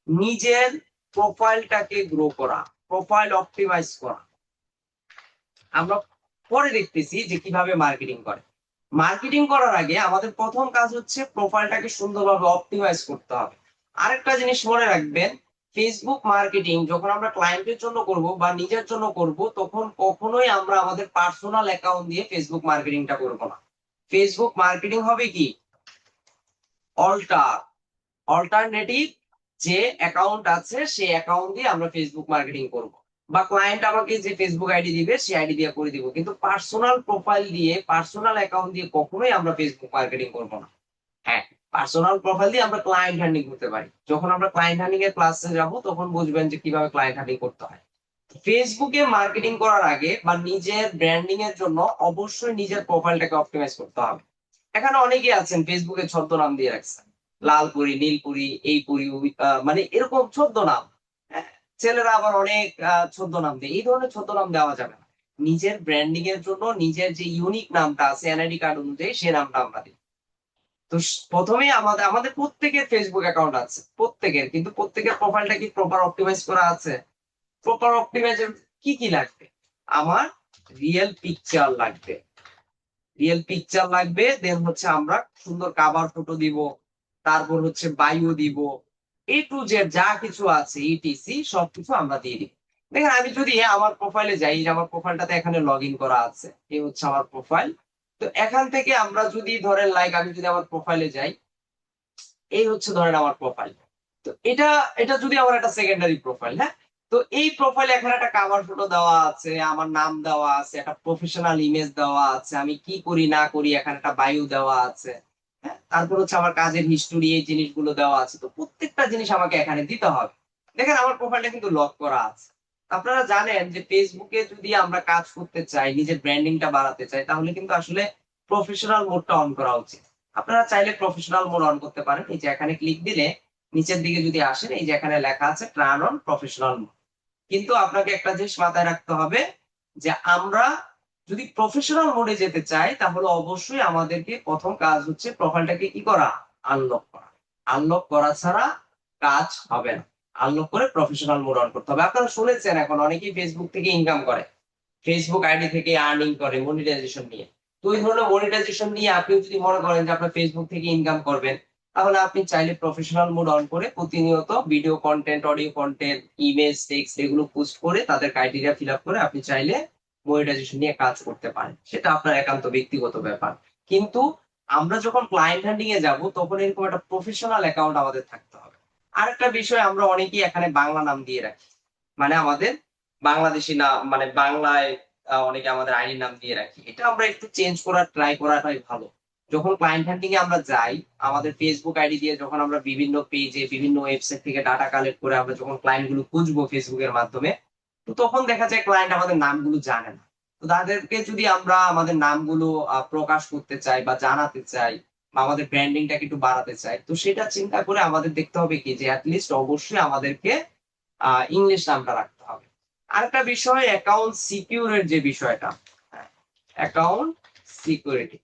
S1: নিজের প্রোফাইলটাকে গ্রো করা, প্রোফাইল অপটিমাইজ করা। আমরা পরে দেখতেছি যে কিভাবে মার্কেটিং করে। মার্কেটিং করার আগে আমাদের প্রথম কাজ হচ্ছে প্রোফাইলটাকে সুন্দরভাবে অপটিমাইজ করতে হবে। আরেকটা জিনিস মনে রাখবেন, ফেসবুক মার্কেটিং যখন আমরা ক্লায়েন্টের জন্য করব বা নিজের জন্য করব, তখন কখনোই আমরা আমাদের পার্সোনাল অ্যাকাউন্ট দিয়ে ফেসবুক মার্কেটিংটা করব না। ফেসবুক মার্কেটিং হবে কি অল্টার অল্টারনেটিভ, যে অ্যাকাউন্ট আছে সেই অ্যাকাউন্ট দিয়ে আমরা ফেসবুক মার্কেটিং করব, বা ক্লায়েন্ট আমাকে যে ফেসবুক আইডি দিবে সেই আইডি দিয়ে করে দিব, কিন্তু পার্সোনাল প্রোফাইল দিয়ে পার্সোনাল অ্যাকাউন্ট দিয়ে কখনোই আমরা ফেসবুক মার্কেটিং করব না। হ্যাঁ, পার্সোনাল প্রোফাইল দিয়ে আমরা ক্লায়েন্ট হ্যান্ডিং করতে পারি। যখন আমরা ক্লায়েন্ট হ্যান্ডিং এর ক্লাসে যাব তখন বুঝবেন যে কিভাবে ক্লায়েন্ট হ্যান্ডিং করতে হয়। ফেসবুকে মার্কেটিং করার আগে বা নিজের ব্র্যান্ডিং এর জন্য অবশ্যই নিজের প্রোফাইলটাকে অপটিমাইজ করতে হবে। এখানে অনেকে আছেন ফেসবুকে ছদ্মনাম দিয়ে রাখছেন, লালপুরি, নীলপুরি, এই পুরি, মানে এরকম ছদ্মনাম। হ্যাঁ, ছেলেরা আবার অনেক ছদ্মনাম দেয়। এই ধরনের ছদ্মনাম দেওয়া যাবে না। নিজের ব্র্যান্ডিং এর জন্য নিজের যে ইউনিক নামটা আছে এনআইডি কার্ড অনুযায়ী, সে নামটা আমরা দিই। তো প্রথমে আমাদের আমাদের প্রত্যেকের ফেসবুক অ্যাকাউন্ট আছে, প্রত্যেকের, কিন্তু প্রত্যেকের প্রোফাইলটা কি প্রপার অপটিমাইজ করা আছে? প্রপার অপটিমাইজের কি কি লাগবে? আমার রিয়েল পিকচার লাগবে, দেন হচ্ছে আমরা সুন্দর কাভার ফটো দিব, তারপর হচ্ছে বায়ো দিব, এ টু জেড যা কিছু আছে ইটিসি সবকিছু আমরা দিয়ে দিব। দেখেন, আমি যদি আমার প্রোফাইলে যাই, যে আমার প্রোফাইলটাতে এখানে লগ ইন করা আছে, এই হচ্ছে আমার প্রোফাইল। তো এখান থেকে আমরা যদি ধরেন আমি যদি আমার প্রোফাইলে যাই, এই হচ্ছে ধরেন আমার প্রোফাইল। তো এটা এটা যদি আমার একটা সেকেন্ডারি প্রোফাইল, হ্যাঁ। তো এই প্রোফাইলে এখানে একটা কাভার ফটো দেওয়া আছে, আমার নাম দেওয়া আছে, একটা প্রফেশনাল ইমেজ দেওয়া আছে, আমি কি করি না করি এখানে একটা বায়ো দেওয়া আছে। হ্যাঁ, তারপর হচ্ছে আমার কাজের হিস্টোরি, এই জিনিসগুলো দেওয়া আছে। তো প্রত্যেকটা জিনিস আমাকে এখানে দিতে হবে। দেখেন, আমার প্রোফাইলটা কিন্তু লক করা আছে। আপনারা জানেন যে ফেসবুকে যদি আমরা কাজ করতে চাই, নিজের ব্র্যান্ডিংটা বাড়াতে চাই, তাহলে কিন্তু আসলে প্রফেশনাল মোডটা অন করা উচিত। আপনারা চাইলে প্রফেশনাল মোড অন করতে পারেন। এই যে এখানে ক্লিক দিলে নিচের দিকে যদি আসেন, এই যে এখানে লেখা আছে টার্ন অন প্রফেশনাল মোড। কিন্তু আপনাকে একটা জিনিস মাথায় রাখতে হবে, যে আমরা যদি প্রফেশনাল মোডে যেতে চাই, তাহলে অবশ্যই আমাদেরকে প্রথম কাজ হচ্ছে প্রোফাইলটাকে কি করা, আনলক করা। আনলক করা ছাড়া কাজ হবে না। আনলক করে প্রফেশনাল মোড অন করতে হবে। আপনারা শুনেছেন এখন অনেকেই ফেসবুক থেকে ইনকাম করে, ফেসবুক আইডি থেকে আর্নিং করে মনিটাইজেশন নিয়ে। তো এই ধরনের মনিটাইজেশন নিয়ে আপনি যদি মনে করেন যে আপনার ফেসবুক থেকে ইনকাম করবেন, তাহলে আপনি চাইলে প্রফেশনাল মোড অন করে প্রতিনিয়ত video content, audio content, image, text এগুলো পোস্ট করে তাদের ক্রাইটেরিয়া ফিল আপ করে আপনি চাইলে মনিটাইজেশন নিয়ে কাজ করতে পারেন। সেটা আপনার একান্ত ব্যক্তিগত ব্যাপার। কিন্তু আমরা যখন ক্লায়েন্ট হ্যান্ডিং এ যাব, তখন এরকম একটা প্রফেশনাল অ্যাকাউন্ট আমাদের থাকতে হবে। আরেকটা বিষয়, আমরা অনেকেই এখানে বাংলা নাম দিয়ে রাখি, মানে আমাদের বাংলাদেশি নাম, মানে বাংলায় অনেকে আমাদের আইডির নাম দিয়ে রাখি, এটা আমরা একটু চেঞ্জ করার ট্রাই করাটাই ভালো। যখন ক্লায়েন্ট হান্টিং এ আমরা যাই, আমাদের ফেসবুক আইডি দিয়ে যখন আমরা বিভিন্ন পেজে বিভিন্ন ওয়েবসাইট থেকে ডাটা কালেক্ট করে আমরা যখন ক্লায়েন্ট গুলো খুঁজবো ফেসবুকের মাধ্যমে, তো তখন দেখা যায় ক্লায়েন্ট আমাদের নামগুলো জানে না। তো তাদেরকে যদি আমরা আমাদের নামগুলো প্রকাশ করতে চাই বা জানাতে চাই বা আমাদের ব্র্যান্ডিংটাকে একটু বাড়াতে চাই, তো সেটা চিন্তা করে আমাদের দেখতে হবে কি যে অ্যাটলিস্ট অবশ্যই আমাদেরকে ইংলিশ নামটা রাখতে হবে। আরেকটা বিষয় অ্যাকাউন্ট সিকিউরের যে বিষয়টা, অ্যাকাউন্ট সিকিউরিটি,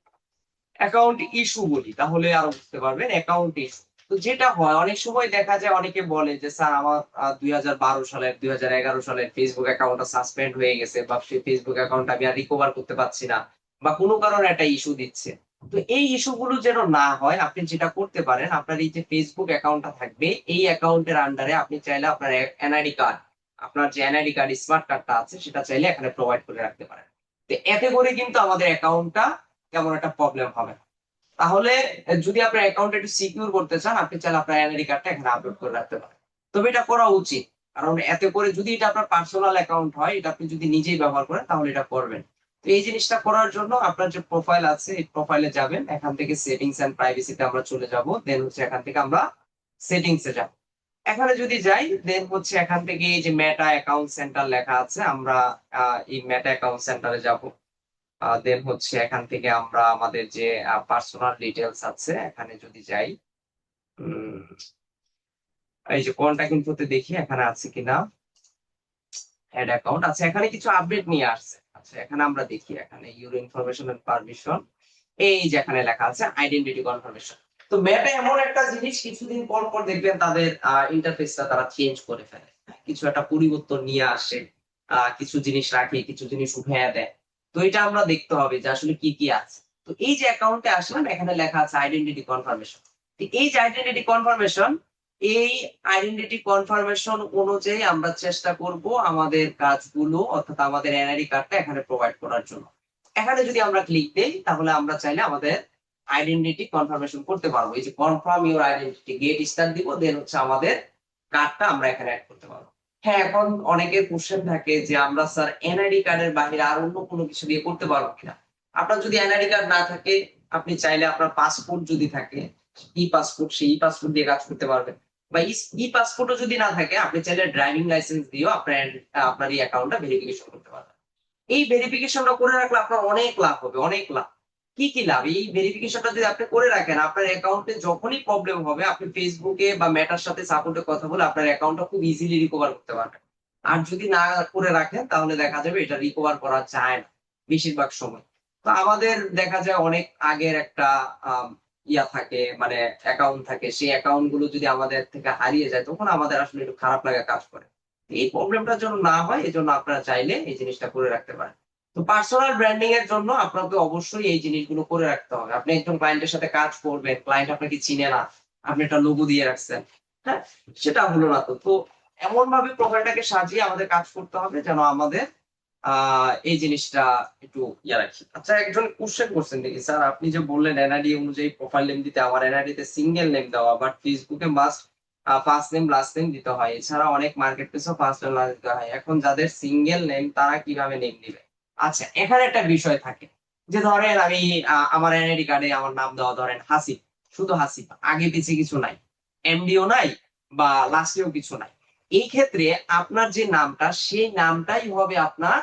S1: অ্যাকাউন্ট ইস্যু বলি তাহলে আরো বুঝতে পারবেন। অ্যাকাউন্ট ইস্যু তো যেটা হয় অনেক সময় দেখা যায় অনেকে বলে যে স্যার আমার 2012 সালের 2011 সালের ফেসবুক অ্যাকাউন্টটা সাসপেন্ড হয়ে গেছে বা সেই ফেসবুক অ্যাকাউন্ট আমি আর রিকভার করতে পারছি না বা কোনো কারণে একটা ইস্যু দিচ্ছে। তো এই ইস্যুগুলো যেন না হয় আপনি যেটা করতে পারেন, আপনার এই যে ফেসবুক অ্যাকাউন্টটা থাকবে এই অ্যাকাউন্টের আন্ডারে আপনি চাইলে আপনার এনআইডি কার্ড, আপনার যে এনআইডি কার্ড স্মার্ট কার্ডটা আছে সেটা চাইলে এখানে প্রোভাইড করে রাখতে পারেন। তো এতে করে কিন্তু আমাদের অ্যাকাউন্টটা তেমন একটা প্রবলেম হবে না। তাহলে যদি আপনার অ্যাকাউন্ট একটু সিকিউর করতে চান আপনি চাইলে আপনার এনআইডি কার্ডটা এখানে আপলোড করে রাখতে পারেন। তবে এটা করা উচিত, কারণ এতে করে যদি এটা আপনার পার্সোনাল অ্যাকাউন্ট হয়, এটা আপনি যদি নিজেই ব্যবহার করেন তাহলে এটা করবেন। তো এই জিনিসটা করার জন্য আপনার যে প্রোফাইল আছে এই প্রোফাইলে যাবেন, এখান থেকে সেটিংস এন্ড প্রাইভেসিতে আমরা চলে যাব, দেন হচ্ছে এখান থেকে আমরা সেটিংসে যাব। এখানে যদি যাই দেন হচ্ছে এখান থেকে এই যে মেটা অ্যাকাউন্ট সেন্টার লেখা আছে, আমরা এই মেটা অ্যাকাউন্ট সেন্টারে যাব। দেন হচ্ছে এখান থেকে আমরা আমাদের যে পার্সোনাল ডিটেলস আছে এখানে যদি যাই, উম, এই যে কন্টাক্ট ইনফোতে দেখি এখানে আছে কিনা অ্যাড অ্যাকাউন্ট। আচ্ছা এখানে কিছু আপডেট নিয়ে আসছে। আচ্ছা এখানে আমরা দেখি এখানে ইউর ইনফরমেশন এন্ড পারমিশন, এই যে এখানে লেখা আছে আইডেন্টিটি কনফার্মেশন। তো ম্যাপে এমন একটা জিনিস কিছুদিন পর পর দেখবেন তাদের ইন্টারফেসটা তারা চেঞ্জ করে ফেলে, কিছু একটা পরিবর্তন নিয়ে আসে, কিছু জিনিস রাখে কিছু জিনিস উঠে দেয়। তো এটা আমরা দেখতে হবে যে আসলে কি কি আছে। তো এই যে অ্যাকাউন্টে আসলাম এখানে লেখা আছে আইডেন্টিটি কনফার্মেশন। এই যে আইডেন্টিটি কনফার্মেশন, এই আইডেন্টিটি কনফার্মেশন অনুযায়ী আমরা চেষ্টা করব আমাদের কাজগুলো অর্থাৎ আমাদের এনআইডি কার্ডটা এখানে প্রোভাইড করার জন্য। এখানে যদি আমরা ক্লিক দেই তাহলে আমরা চাইলে আমাদের আইডেন্টিটি কনফার্মেশন করতে পারবো। এই যে confirm your identity gate star দিব, দেন হচ্ছে আমাদের কার্ডটা আমরা এখানে অ্যাড করতে পারবো। হ্যাঁ এখন অনেকের কোশ্চেন থাকে যে আমরা স্যার এনআইডি কার্ডের বাইরে আর অন্য কোনো কিছু দিয়ে করতে পারবো কিনা। আপনার যদি এনআইডি কার্ড না থাকে আপনি চাইলে আপনার পাসপোর্ট যদি থাকে, ই পাসপোর্ট, সেই ই পাসপোর্ট দিয়ে কাজ করতে পারবেন। বা ই পাসপোর্টও যদি না থাকে আপনি চাইলে ড্রাইভিং লাইসেন্স দিয়েও আপনার এই অ্যাকাউন্টটা ভেরিফিকেশন করতে পারবেন। এই ভেরিফিকেশনটা করে রাখলে আপনার অনেক লাভ হবে, অনেক লাভ। কি কি লাভ? এই ভেরিফিকেশনটা যদি আপনি করে রাখেন আপনার অ্যাকাউন্টে যখনই প্রবলেম হবে আপনি ফেসবুকে বা মেটার সাথে সাপোর্টে কথা বলে আপনার অ্যাকাউন্টটা খুব ইজিলি রিকভার করতে পারবেন। আর যদি না করে রাখেন তাহলে দেখা যাবে এটা রিকভার করা যায় না বেশিরভাগ সময়। তো আমাদের দেখা যায় অনেক আগের একটা আম, ইয়া থাকে মানে অ্যাকাউন্ট থাকে, সেই অ্যাকাউন্ট গুলো যদি আমাদের থেকে হারিয়ে যায় তখন আমাদের আসলে একটু খারাপ লাগা কাজ করে। এই প্রবলেমটা যেন না হয় এই জন্য আপনারা চাইলে এই জিনিসটা করে রাখতে পারেন। তো পার্সোনাল ব্র্যান্ডিং এর জন্য আপনাকে অবশ্যই এই জিনিসগুলো করে রাখতে হবে। আপনি একজন ক্লায়েন্টের সাথে কাজ করবেন, ক্লায়েন্ট আপনাকে চিনে না, আপনি একটা লোগো দিয়ে রাখছেন, হ্যাঁ সেটা হলো না। তো তো এমন ভাবে প্রোফাইলটাকে সাজিয়ে আমাদের কাজ করতে হবে যেন আমাদের এই জিনিসটা একটু ইয়া রাখি। আচ্ছা একজন কোশ্চেন করছেন দেখি স্যার, আপনি যে বললেন এনআইডি অনুযায়ী প্রোফাইল নেম দিতে, আমার এনআইডি তে সিঙ্গেল নেম দেওয়া বাট ফেসবুকে must first name last name দিতে হয়, এছাড়া অনেক মার্কেট প্লেসেও ফার্স্ট নেম লাস্ট দিতে হয়, এখন যাদের সিঙ্গেল নেম তারা কিভাবে নেম দিবে? আচ্ছা এখানে একটা বিষয় থাকে যে ধরেন আমি আমার এনআইডি কার্ডে আমার নাম দেওয়া ধরেন হাসিব, শুধু হাসিব, আগে পিছে কিছু নাই, এমডিও নাই বা লাস্টেও কিছু নাই। এই ক্ষেত্রে আপনার যে নামটা সেই নামটাই হবে আপনার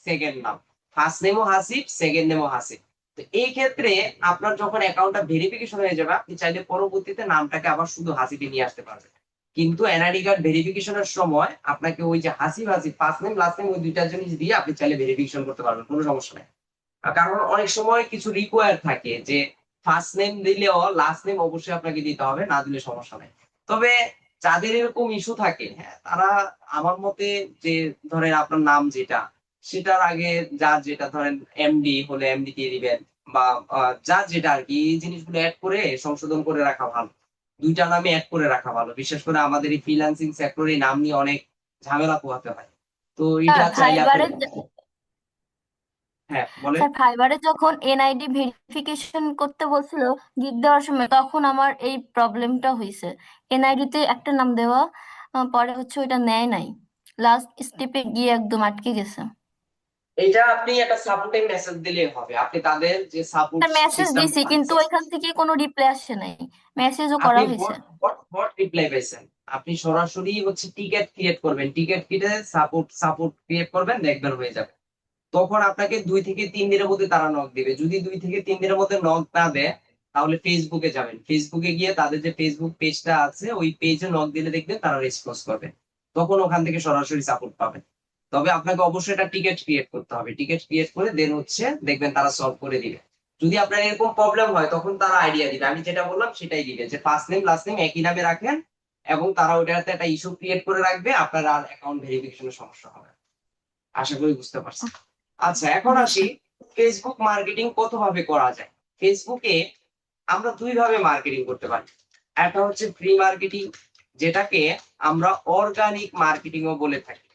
S1: সেকেন্ড নাম। ফার্স্ট নেমও হাসিব, সেকেন্ড নেমও হাসিব। তো এই ক্ষেত্রে আপনার যখন অ্যাকাউন্টটা ভেরিফিকেশন হয়ে যাবে আপনি চাইলে পরবর্তীতে নামটাকে আবার শুধু হাসিবে নিয়ে আসতে পারবেন। কিন্তু এনআইডি কার্ড ভেরিফিকেশনের সময় আপনাকে ওই যে Hasib Hasib first name last name ওই দুইটা জিনিস দিয়ে আপনি চাইলে ভেরিফিকেশন করতে পারবেন, কোনো সমস্যা নেই। কারণ অনেক সময় কিছু রিকোয়ার থাকে যে ফার্স্ট নেম দিলেও লাস্ট নেম অবশ্যই আপনাকে দিতে হবে, না দিলে সমস্যা নেই। তবে যাদের এরকম ইস্যু থাকে হ্যাঁ তারা আমার মতে যে ধরেন আপনার নাম যেটা সেটার আগে যার যেটা ধরেন এমডি হলে এমডি দিয়ে দিবেন বা যার যেটা আর কি এই জিনিসগুলো অ্যাড করে সংশোধন করে রাখা ভালো। দুইটা নামে অ্যাড করে রাখা ভালো, বিশেষ করে আমাদের এই ফ্রিল্যান্সিং সেক্টরে এই নাম নিয়ে অনেক ঝামেলা পোহাতে হয়। তো
S2: স্যার
S1: এটা চাইলে আপনি,
S2: ফাইবারে
S1: হ্যাঁ বলেন।
S2: স্যার ফাইবারে যখন এনআইডি ভেরিফিকেশন করতে বলছিল গিগ দেওয়ার সময় তখন আমার এই প্রবলেমটা হয়েছে। এনআইডি তে একটা নাম দেওয়া, পরে হচ্ছে ওইটা নেয় নাই, লাস্ট স্টেপে গিয়ে একদম আটকে গেছে।
S1: এটা আপনি একটা সাপোর্টিং মেসেজ দিলেই হবে, আপনি তাদের যে সাপোর্ট
S2: একটা মেসেজ
S1: সিস্টেমটা
S2: দিছি কিন্তু
S1: আছে।
S2: ওইখান থেকে কোনো রিপ্লাই আসে নাই, মেসেজও
S1: আপনি
S2: করা হয়েছে।
S1: হোয়াট রিপ্লাই পাইছেন? আপনি সরাসরি হচ্ছে টিকেট ক্রিয়েট করবেন, টিকেট ক্রিয়েটে সাপোর্ট ক্রিয়েট করবেন, দেখবেন হয়ে যাবে। তখন আপনাকে 2 থেকে 3 দিনের মধ্যে তারা নক দিবে। যদি 2 থেকে 3 দিনের মধ্যে নক না দেয়, তাহলে ফেসবুকে যাবেন, ফেসবুকে গিয়ে তাদের যে ফেসবুক পেজটা আছে ওই পেজে নক দিলে দেখবেন তারা রেসপন্স করবে, তখন ওখান থেকে সরাসরি সাপোর্ট পাবেন। তবে আপনাকে অবশ্যই একটা টিকেট ক্রিয়েট করতে হবে, টিকেট ক্রিয়েট করে দেন হচ্ছে দেখবেন তারা সলভ করে দিবে। যদি আপনার এরকম প্রবলেম হয় তখন তারা আইডিয়া দিবে, আমি যেটা বললাম সেটাই দিবে, যে ফার্স্ট নেম লাস্ট নেম একই নামে রাখেন, এবং তারা ওইটাতে একটা ইস্যু ক্রিয়েট করে রাখবে, আপনার আর অ্যাকাউন্ট ভেরিফিকেশনের সমস্যা হবে না। আশা করি বুঝতে পারছেন। আচ্ছা, এখন
S2: বুঝতে।
S1: আসি ফেসবুক মার্কেটিং কত ভাবে করা যায়। ফেসবুকে আমরা 2 ভাবে মার্কেটিং করতে পারি। একটা হচ্ছে ফ্রি মার্কেটিং, যেটাকে আমরা অর্গানিক মার্কেটিংও বলে থাকি।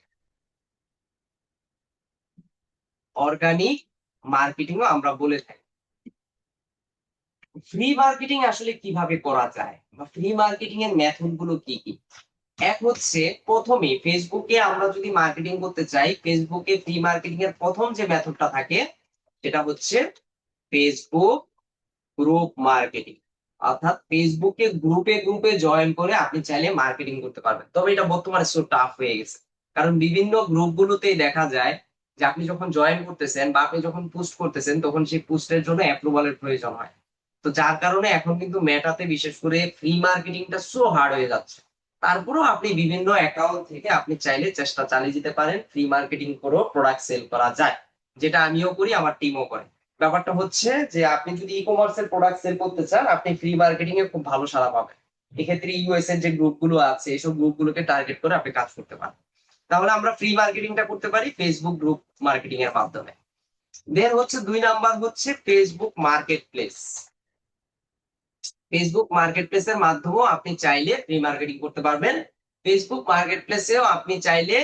S1: অর্গানিক মার্কেটিংও আমরা বলে থাকি। ফ্রি মার্কেটিং আসলে কিভাবে করা যায়, বা ফ্রি মার্কেটিং এর মেথড গুলো কি কি? এক হচ্ছে, প্রথমে ফেসবুকে আমরা যদি মার্কেটিং করতে চাই, ফেসবুকে ফ্রি মার্কেটিং এর প্রথম যে মেথডটা থাকে সেটা হচ্ছে ফেসবুক গ্রুপ মার্কেটিং। অর্থাৎ ফেসবুকে গ্রুপে গ্রুপে জয়েন করে আপনি চাইলে মার্কেটিং করতে পারবেন। তবে এটা বর্তমানে সো টাফ হয়ে গেছে, কারণ বিভিন্ন গ্রুপগুলোতেই দেখা যায় যে আপনি যখন জয়েন করতেছেন বা আপনি যখন পোস্ট করতেছেন তখন সেই পোস্টের জন্য অ্যাপ্রুভালের প্রয়োজন হয়। তো যার কারণে এখন কিন্তু মেটাতে বিশেষ করে ফ্রি মার্কেটিংটা সো হার্ড হয়ে যাচ্ছে। তারপরেও আপনি বিভিন্ন অ্যাকাউন্ট থেকে আপনি চাইলে চেষ্টা চালিয়ে যেতে পারেন, ফ্রি মার্কেটিং করেও প্রোডাক্ট সেল করা যায়, যেটা আমিও করি, আমার টিমও করে। ব্যাপারটা হচ্ছে যে আপনি যদি ই কমার্সের প্রোডাক্ট সেল করতে চান, আপনি ফ্রি মার্কেটিং এ খুব ভালো সাড়া পাবেন। এক্ষেত্রে ইউএস এর যে গ্রুপগুলো আছে এসব গ্রুপগুলোকে টার্গেট করে আপনি কাজ করতে পারেন। তাহলে আমরা ফ্রি মার্কেটিংটা করতে পারি ফেসবুক গ্রুপ মার্কেটিং এর মাধ্যমে। দেন হচ্ছে 2 নাম্বার হচ্ছে Facebook marketplace. Facebook market প্লেসের মাধ্যমেও আপনি চাইলে ফ্রি মার্কেটিং করতে পারবেন। ফেসবুক মার্কেট প্লেসেও আপনি চাইলে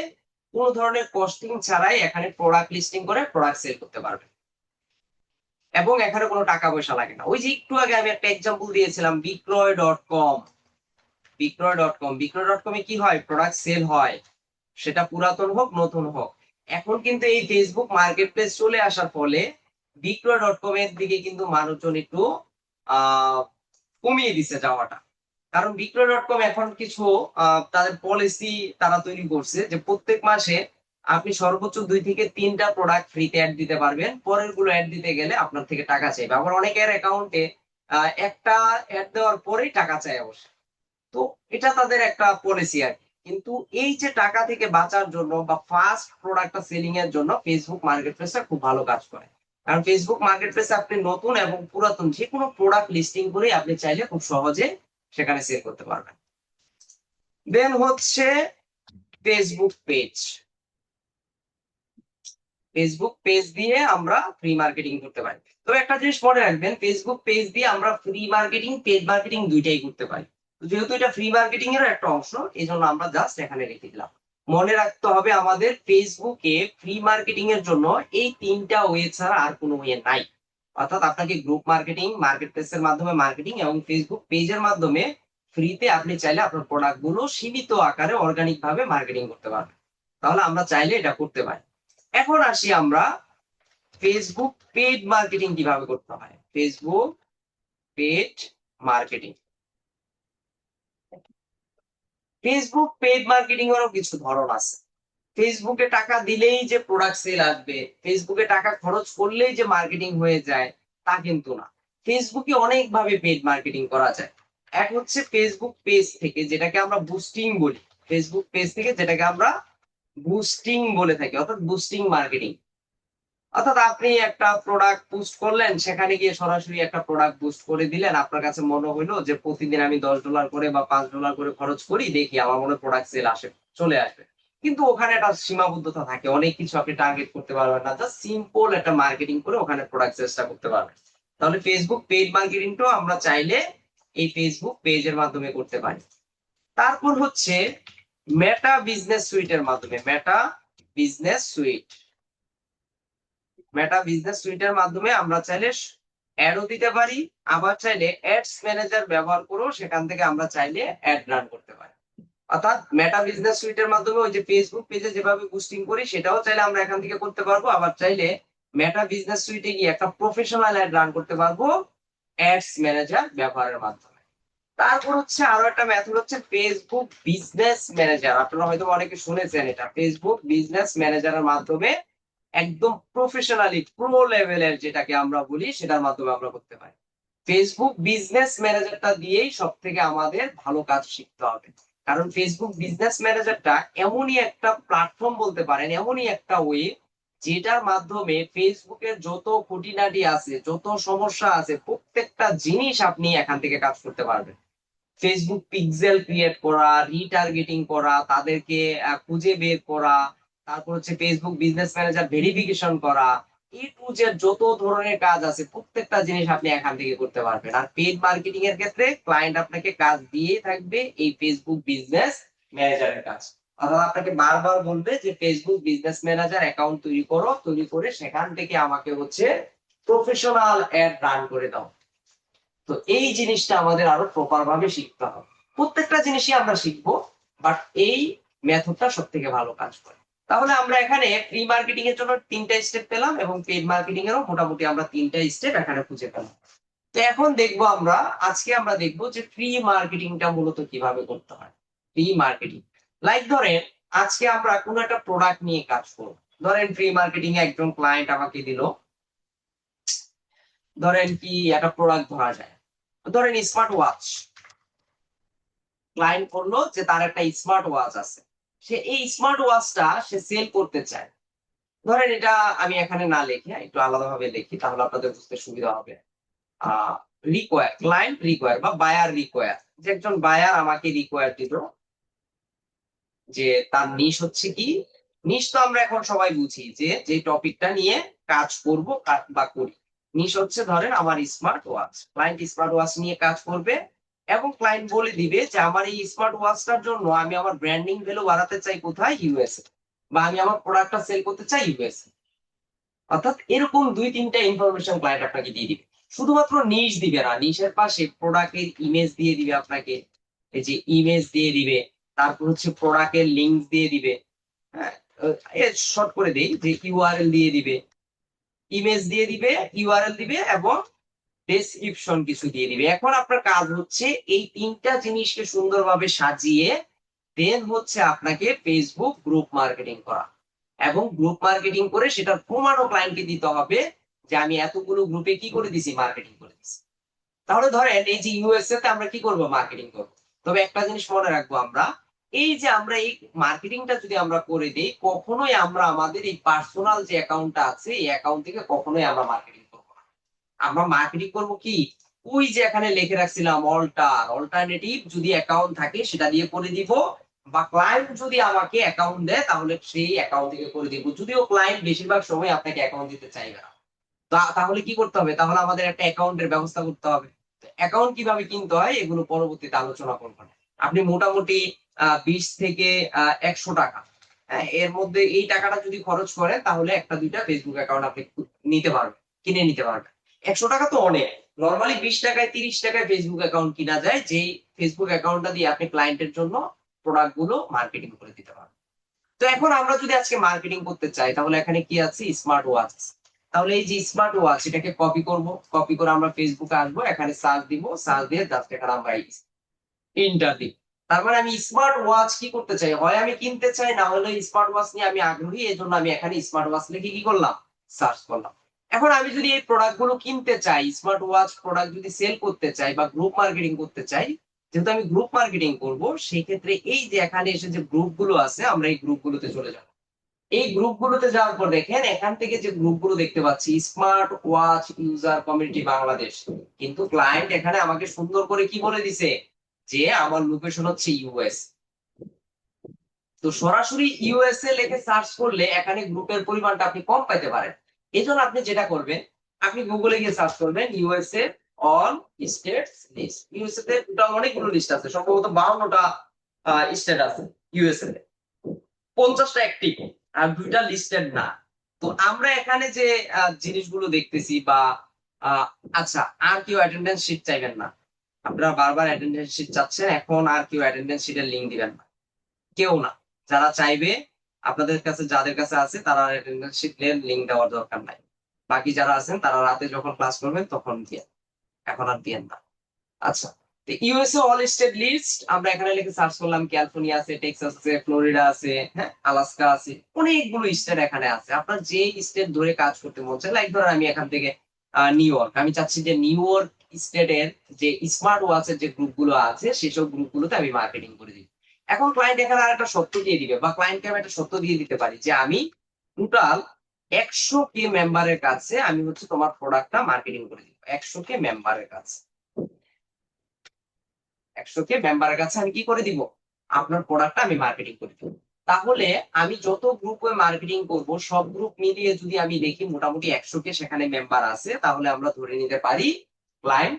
S1: কোনো ধরনের কস্টিং ছাড়াই এখানে প্রোডাক্ট লিস্টিং করে প্রোডাক্ট সেল করতে পারবেন, এবং এখানে কোনো টাকা পয়সা লাগে না। ওই যে একটু আগে আমি একটা এক্সাম্পল দিয়েছিলাম, বিক্রয়.কম। বিক্রয়.কমে কি হয়, প্রোডাক্ট সেল হয়, সেটা পুরাতন হোক নতুন হোক। এখন কিন্তু এই ফেসবুক মার্কেট প্লেস চলে আসার ফলে বিক্রয়.কম এর দিকে কিন্তু মানুষজন একটু আহ কমিয়ে দিছে যাওয়াটা। কারণ বিক্রয়.কম এখন কিছু তাদের পলিসি তারা তৈরি করছে, যে প্রত্যেক মাসে আপনি সর্বোচ্চ 2 থেকে 3টা প্রোডাক্ট ফ্রিতে অ্যাড দিতে পারবেন, পরের গুলো অ্যাড দিতে গেলে আপনার থেকে টাকা চাইবে। আবার অনেকের অ্যাকাউন্টে একটা অ্যাড দেওয়ার পরেই টাকা চাই অবশ্য। তো এটা তাদের একটা পলিসি আর কি। কিন্তু এই যে টাকা থেকে বাঁচার জন্য বা ফাস্ট প্রোডাক্টটা সেলিং এর জন্য ফেসবুক মার্কেট প্লেসটা খুব ভালো কাজ করে। কারণ ফেসবুক মার্কেট প্লেসে আপনি নতুন এবং পুরাতন যে কোনো প্রোডাক্ট লিস্টিং করে আপনি চাইলে খুব সহজে সেখানে সেল করতে পারবেন। দেন হচ্ছে ফেসবুক পেজ। ফেসবুক পেজ দিয়ে আমরা ফ্রি মার্কেটিং করতে পারি। তবে একটা জিনিস মনে রাখবেন, ফেসবুক পেজ দিয়ে আমরা ফ্রি মার্কেটিং পেড মার্কেটিং দুইটাই করতে পারি। তো যেহেতু এটা ফ্রি মার্কেটিং এর একটা অংশ, এই জন্য আমরা জাস্ট এখানে রেখে দিলাম। মনে রাখতে হবে আমাদের ফেসবুকে ফ্রি মার্কেটিং এর জন্য এই 3টা ওয়ে ছাড়া আর কোনো ওয়ে নাই। অর্থাৎ আপনাকে গ্রুপ মার্কেটিং, মার্কেট প্লেসের মাধ্যমে মার্কেটিং, এবং ফেসবুক পেজের মাধ্যমে ফ্রিতে আপনি চাইলে আপনার প্রোডাক্ট গুলো সীমিত আকারে অর্গানিক ভাবে মার্কেটিং করতে পারবেন। তাহলে আমরা চাইলে এটা করতে পারি। এখন আসি আমরা ফেসবুক পেড মার্কেটিং কিভাবে করতে হয়। Facebook paid marketing, Facebook paid marketing এরও কিছু ধরন আছে। ফেসবুকে টাকা দিলেই যে প্রোডাক্ট সেল আসবে, ফেসবুকে টাকা খরচ করলেই যে মার্কেটিং হয়ে যায়, তা কিন্তু না। ফেসবুকে অনেক ভাবে পেড মার্কেটিং করা যায়। এক হচ্ছে ফেসবুক পেজ থেকে, যেটাকে আমরা বুস্টিং বলি, ফেসবুক পেজ থেকে যেটাকে আমরা বুস্টিং বলে থাকি, অর্থাৎ বুস্টিং মার্কেটিং। অর্থাৎ আপনি একটা প্রোডাক্ট পোস্ট করলেন, সেখানে গিয়ে সরাসরি একটা প্রোডাক্ট পোস্ট করে দিলেন, আপনার কাছে মনে হইলো যে প্রতিদিন আমি $10 করে বা $5 করে খরচ করি, দেখি আমার মনে প্রোডাক্ট সেল আসে, চলে আসবে। কিন্তু ওখানে একটা সীমাবদ্ধতা থাকে, অনেক কিছু আপনি টার্গেট করতে পারবেন না, জাস্ট সিম্পল একটা মার্কেটিং করে ওখানে প্রোডাক্ট চেষ্টা করতে পারবেন। তাহলে ফেসবুক পেড মার্কেটিংটাও আমরা চাইলে এই ফেসবুক পেজের মাধ্যমে করতে পারি। তারপর হচ্ছে মেটা বিজনেস সুইটের মাধ্যমে। Meta business suite, Meta business সুইটের মাধ্যমে আমরা চাইলে অ্যাডও দিতে পারি, আবার চাইলে অ্যাডস ম্যানেজার ব্যবহার করেও সেখান থেকে আমরা চাইলে অ্যাড রান করতে পারি। অর্থাৎ মেটা বিজনেস সুইটের মাধ্যমে ওই যে ফেসবুক পেজে যেভাবে বুস্টিং করি সেটাও চাইলে আমরা এখান থেকে করতে পারবো, আবার চাইলে মেটা বিজনেস সুইটে গিয়ে একটা প্রফেশনাল অ্যাড রান করতে পারবো অ্যাডস ম্যানেজার ব্যবহারের মাধ্যমে। তারপর হচ্ছে আরো একটা মেথড হচ্ছে ফেসবুক বিজনেস ম্যানেজার। আপনারা হয়তো অনেকে শুনেছেন এটা, ফেসবুক বিজনেস ম্যানেজারের মাধ্যমে একদম প্রফেশনালি প্রো লেভেলের যেটাকে আমরা বলি সেটার মাধ্যমে আমরা করতে পারি। ফেসবুক বিজনেস ম্যানেজারটা দিয়েই সব থেকে আমাদের ভালো কাজ শিখতে হবে, কারণ ফেসবুক বিজনেস ম্যানেজারটা এমনই একটা প্ল্যাটফর্ম বলতে পারেন, এমনই একটা ওয়ে যেটার মাধ্যমে ফেসবুকের যত খুঁটিনাটি আছে, যত সমস্যা আছে, প্রত্যেকটা জিনিস আপনি এখান থেকে কাজ করতে পারবেন। ফেসবুক পিক্সেল ক্রিয়েট করা, রিটার্গেটিং করা, তাদেরকে খুঁজে বের করা, তারপর হচ্ছে ফেসবুক বিজনেস ম্যানেজার ভেরিফিকেশন করা, এই টু জেড যত ধরনের কাজ আছে প্রত্যেকটা জিনিস আপনি এখান থেকে করতে পারবেন। আর পেড মার্কেটিং এর ক্ষেত্রে ক্লায়েন্ট আপনাকে কাজ দিয়ে থাকবে এই ফেসবুক বিজনেস ম্যানেজারের কাজ। অর্থাৎ আপনাকে বারবার বলবে যে ফেসবুক বিজনেস ম্যানেজার অ্যাকাউন্ট তৈরি করো, তৈরি করে সেখান থেকে আমাকে হচ্ছে প্রফেশনাল অ্যাড রান করে দাও। তো এই জিনিসটা আমাদের আরো প্রপার ভাবে শিখতে হবে। প্রত্যেকটা জিনিসই আমরা শিখবো, বাট এই মেথডটা সব থেকে ভালো কাজ করে। তাহলে আমরা এখানে প্রি মার্কেটিং এর জন্য 3টা স্টেপ পেলাম এবং পেড মার্কেটিং এরও মোটামুটি আমরা 3টা স্টেপ এখানে খুঁজে পেলাম। তো এখন দেখবো আমরা, আজকে আমরা দেখবো যে প্রি মার্কেটিংটা মূলত কিভাবে করতে হয়। প্রি মার্কেটিং লাইক ধরেন আজকে আমরা কোনো একটা প্রোডাক্ট নিয়ে কাজ করবো। ধরেন প্রি মার্কেটিং এ একজন ক্লায়েন্ট আমাকে দিল, ধরেন কি একটা প্রোডাক্ট ধরা যায়, ধরেন স্মার্ট ওয়াচ। ক্লায়েন্ট করলো যে তার একটা স্মার্ট ওয়াচ আছে, সে এই স্মার্ট ওয়াচটা সে সেল করতে চায়। ধরেন এটা আমি এখানে না লিখে একটু আলাদাভাবে লিখি তাহলে আপনাদের বুঝতে সুবিধা হবে। রিকোয়ার, ক্লায়েন্ট রিকোয়ার বা বায়ার রিকোয়ার, যে একজন বায়ার আমাকে রিকোয়ার দিল যে তার নিশ হচ্ছে কি, নিশ তো আমরা এখন সবাই বুঝি যে যে টপিকটা নিয়ে কাজ করব বা করি। নিশ হচ্ছে ধরেন আমার smart watch, client smart watch নিয়ে কাজ করবে এবং ক্লায়েন্ট বলে দিবে যে আমার এই স্মার্ট ওয়াচটার জন্য আমি আমার ব্র্যান্ডিং ভ্যালু বাড়াতে চাই কোথায়, ইউএসএ, বা আমি আমার প্রোডাক্টটা সেল করতে চাই ইউএসএ। অর্থাৎ এরকম 2-3টা ইনফরমেশন ক্লায়েন্ট আপনাকে দিয়ে দিবে। শুধুমাত্র নিশ দিবে না, নিশের পাশে প্রোডাক্টের ইমেজ দিয়ে দিবে আপনাকে, এই যে ইমেজ দিয়ে দিবে, তারপর হচ্ছে প্রোডাক্টের লিংক দিয়ে দিবে। হ্যাঁ, শর্ট করে দেই যে ইউআরএল দিয়ে দিবে, ইমেজ দিয়ে দিবে, ইউআরএল দিবে এবং ডেসক্রিপশন কিছু দিয়ে দিবে। এখন আপনার কাজ হচ্ছে এই 3টা জিনিসকে সুন্দরভাবে সাজিয়ে দেন হচ্ছে আপনাকে ফেসবুক গ্রুপ মার্কেটিং করা, এবং গ্রুপ মার্কেটিং করে সেটার প্রমাণও ক্লায়েন্টকে দিতে হবে যে আমি এতগুলো গ্রুপে কি করে দিছি, মার্কেটিং করে দিছি। তাহলে ধরেন এই যে ইউএসএ তে আমরা কি করব, মার্কেটিং করব। তবে একটা জিনিস মনে রাখবো আমরা, এই যে আমরা এই মার্কেটিংটা যদি আমরা করে দিই, কখনোই আমরা আমাদের এই পার্সোনাল যে অ্যাকাউন্টটা আছে এই অ্যাকাউন্ট থেকে কখনোই আমরা মার্কেটিং করব না। আমরা মার্কেটিং করব কি, ওই যে এখানে লিখে রাখছিলাম অল্টারনেটিভ যদি অ্যাকাউন্ট থাকে সেটা দিয়ে করে দিব, বা ক্লায়েন্ট যদি আমাকে অ্যাকাউন্ট দেয় তাহলে সেই অ্যাকাউন্ট থেকে করে দিব, যদিও ক্লায়েন্ট বেশিরভাগ সময় আপনাকে অ্যাকাউন্ট দিতে চাইবে না। তাহলে কি করতে হবে, তাহলে আমাদের একটা অ্যাকাউন্টের ব্যবস্থা করতে হবে। অ্যাকাউন্ট কিভাবে কিনতে হয় এগুলো পরবর্তীতে আলোচনা করবেন। আপনি মোটামুটি 20 থেকে 100 টাকা, হ্যাঁ, এর মধ্যে এই টাকাটা যদি খরচ করেন তাহলে একটা দুইটা ফেসবুক অ্যাকাউন্ট আপনি নিতে পারবেন, কিনে নিতে পারবেন। 100 টাকা তো অনেক, নর্মালি 20 টাকায় 30 টাকায় ফেসবুক অ্যাকাউন্ট কিনা যায়, যেই ফেসবুক অ্যাকাউন্টটা দিয়ে আপনি ক্লায়েন্টের জন্য প্রোডাক্ট গুলো মার্কেটিং করে দিতে পারবেন। তো এখন আমরা যদি আজকে মার্কেটিং করতে চাই তাহলে এখানে কি আছে, স্মার্ট ওয়াচ। তাহলে এই যে স্মার্ট ওয়াচ এটাকে কপি করব, কপি করে আমরা ফেসবুকে আসবো, এখানে সার্চ দিব, সার্চ দিয়ে জাস্ট এখানে আমরা ইন্টার দিব। তার মানে আমি স্মার্ট ওয়াচ কি করতে চাই, হয় আমি কিনতে চাই, না হলে স্মার্ট ওয়াচ নিয়ে আমি আগ্রহী, এই জন্য আমি এখানে স্মার্ট ওয়াচ লিখে কি করলাম, সার্চ করলাম। এখন আমি যদি এই প্রোডাক্ট গুলো কিনতে চাই, স্মার্ট ওয়াচ প্রোডাক্ট যদি সেল করতে চাই বা গ্রুপ মার্কেটিং করতে চাই, যেহেতু আমি গ্রুপ মার্কেটিং করব সেই ক্ষেত্রে এই যে এখানে এসে যে গ্রুপ গুলো আছে আমরা এই গ্রুপ গুলোতে চলে যাব। এই গ্রুপগুলোতে যাওয়ার পর দেখেন এখান থেকে যে গ্রুপগুলো দেখতে পাচ্ছি, smart watch user community Bangladesh, কিন্তু ক্লায়েন্ট এখানে আমাকে সুন্দর করে কি বলে দিছে যে আমার লোকেশন হচ্ছে ইউএস। তো সরাসরি ইউএসএ লিখে সার্চ করলে এখানে গ্রুপের পরিমাণটা আপনি কম পাইতে পারেন। এজন্য আপনি যেটা করবেন, আপনি গুগলে গিয়ে সার্চ করবেন USA all states list. USA তে টোটাল অনেকগুলো লিস্ট আছে, সম্ভবত 52টা স্টেট আছে ইউএসএ তে, 50টা অ্যাক্টিভ আর 2টা লিস্টেড না। তো আমরা এখানে যে জিনিসগুলো দেখতেছি বা আহ, আচ্ছা, আর কেউ অ্যাটেন্ডেন্স শিট চাইবেন না, আপনারা বারবার অ্যাটেন্ডেন্স শিট চাচ্ছেন, এখন আর কেউ অ্যাটেন্ডেন্স শিটের লিংক দিবেন না। কেউ না। যারা চাইবে, আপনাদের কাছে যাদের কাছে আছে তারা অ্যাটেন্ডেন্স শিটের লিঙ্ক দেওয়ার দরকার নাই। বাকি যারা আছেন তারা রাতে যখন ক্লাস করবেন তখন দিয়ে, এখন আর দিয়েন না। আচ্ছা, তো ইউএসএ অল স্টেট লিস্ট আমরা এখানে লিখে সার্চ করলাম, ক্যালিফোর্নিয়া আছে, টেক্সাস আছে, ফ্লোরিডা আছে, হ্যাঁ, আলাস্কা আছে, অনেকগুলো স্টেট এখানে আছে। আপনার যে স্টেট ধরে কাজ করতে মন চায়, লাইক ধরেন আমি এখান থেকে নিউ ইয়র্ক, আমি চাচ্ছি যে নিউ ইয়র্ক স্টেটের যে স্মার্ট ওয়াচের যে গ্রুপগুলো আছে সেসব গ্রুপগুলোতে আমি মার্কেটিং করে দিই। এখন ক্লায়েন্ট এখানে আর একটা সত্য দিয়ে দিবে, বা ক্লায়েন্টকে আমি একটা সত্য দিয়ে দিতে পারি যে আমি টোটাল 100K মেম্বারের কাছে আমি হচ্ছে তোমার প্রোডাক্টটা মার্কেটিং করে দিব। 100K মেম্বারের কাছে, 100K মেম্বারের কাছে আমি কি করে দিব, আপনার প্রোডাক্টটা আমি মার্কেটিং করে দিব। তাহলে আমি যত গ্রুপে মার্কেটিং করব সব গ্রুপ মিলিয়ে যদি আমি দেখি মোটামুটি 100K সেখানে মেম্বার আছে, তাহলে আমরা ধরে নিতে পারি ক্লায়েন্ট,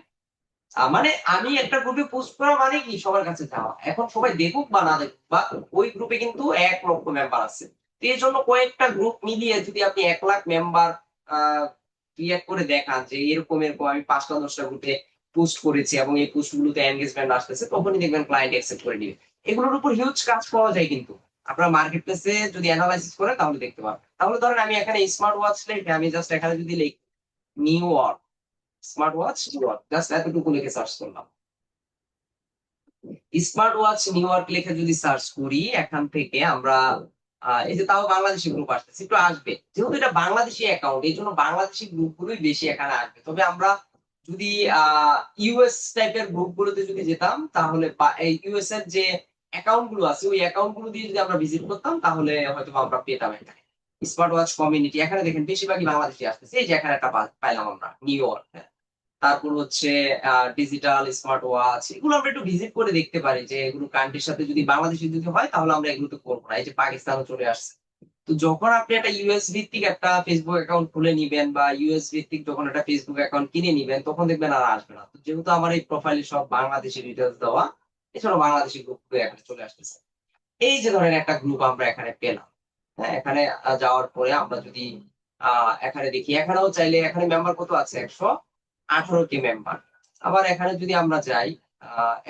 S1: মানে আমি একটা গ্রুপে পোস্ট করা মানে কি সবার কাছে যাওয়া। এখন সবাই দেখুক বা না দেখুক, বা ওই গ্রুপে কিন্তু 1 লক্ষ মেম্বার আছে, তো এই জন্য কয়েকটা গ্রুপ মিলিয়ে যদি আপনি 1 লাখ মেম্বার ক্রিয়েট করে দেখান যে এরকম এরকম আমি 5টা 10টা গ্রুপে পোস্ট করেছি এবং এই পোস্ট গুলোতে এনগেজমেন্ট আসতেছে, তখনই দেখবেন ক্লায়েন্ট অ্যাকসেপ্ট করে নিবে। এগুলোর উপর হিউজ কাজ পাওয়া যায় কিন্তু, আপনার মার্কেট প্লেসে যদি অ্যানালাইসিস করেন তাহলে দেখতে পাবেন। তাহলে ধরেন আমি এখানে স্মার্ট ওয়াচ লিখে আমি জাস্ট এখানে যদি লিখি new York, smart watch new York, just এতটুকু লিখে সার্চ করলাম, স্মার্ট ওয়াচ নিউ ইয়র্ক লিখে যদি সার্চ করি এখান থেকে আমরা এই যে তাও বাংলাদেশি গ্রুপ আসতেছে, একটু আসবে যেহেতু এটা বাংলাদেশি অ্যাকাউন্ট, এই জন্য বাংলাদেশি গ্রুপ গুলোই বেশি এখানে আসবে। তবে আমরা যদি ইউএস টাইপের গ্রুপ গুলোতে যদি যেতাম তাহলে, বা এই ইউএস এর যে অ্যাকাউন্ট গুলো আছে ওই অ্যাকাউন্ট গুলো দিয়ে যদি আমরা ভিজিট করতাম তাহলে হয়তো আমরা পেতাম এখানে স্মার্ট ওয়াচ কমিউনিটি। এখানে দেখেন বেশিরভাগই বাংলাদেশি আসতেছে, এই যে এখানে একটা পাইলাম আমরা নিউ ইয়র্ক, হ্যাঁ। তারপর হচ্ছে ডিজিটাল স্মার্ট ওয়াচ, এগুলো আমরা একটু ভিজিট করে দেখতে পারি যে এগুলো কান্ট্রির সাথে যদি বাংলাদেশে যদি হয় তাহলে আমরা এগুলো তো করবো না। এই যে পাকিস্তানও চলে আসছে, তো যখন আপনি একটা ইউএস ভিত্তিক একটা ফেসবুক অ্যাকাউন্ট খুলে নিবেন বা ইউএস ভিত্তিক যখন একটা ফেসবুক অ্যাকাউন্ট কিনে নিবেন তখন দেখবেন আর আসবে না। তো যেহেতু আমার এই প্রোফাইলে সব বাংলাদেশি ডিটেলস দেওয়া, এছাড়া বাংলাদেশি গ্রুপ এখানে চলে আসতেছে। এই যে ধরেন একটা গ্রুপ আমরা এখানে পেলাম, হ্যাঁ, এখানে যাওয়ার পরে আমরা যদি এখানে দেখি, এখানেও চাইলে এখানে মেম্বার কত আছে, 118K মেম্বার। আবার এখানে যদি আমরা যাই,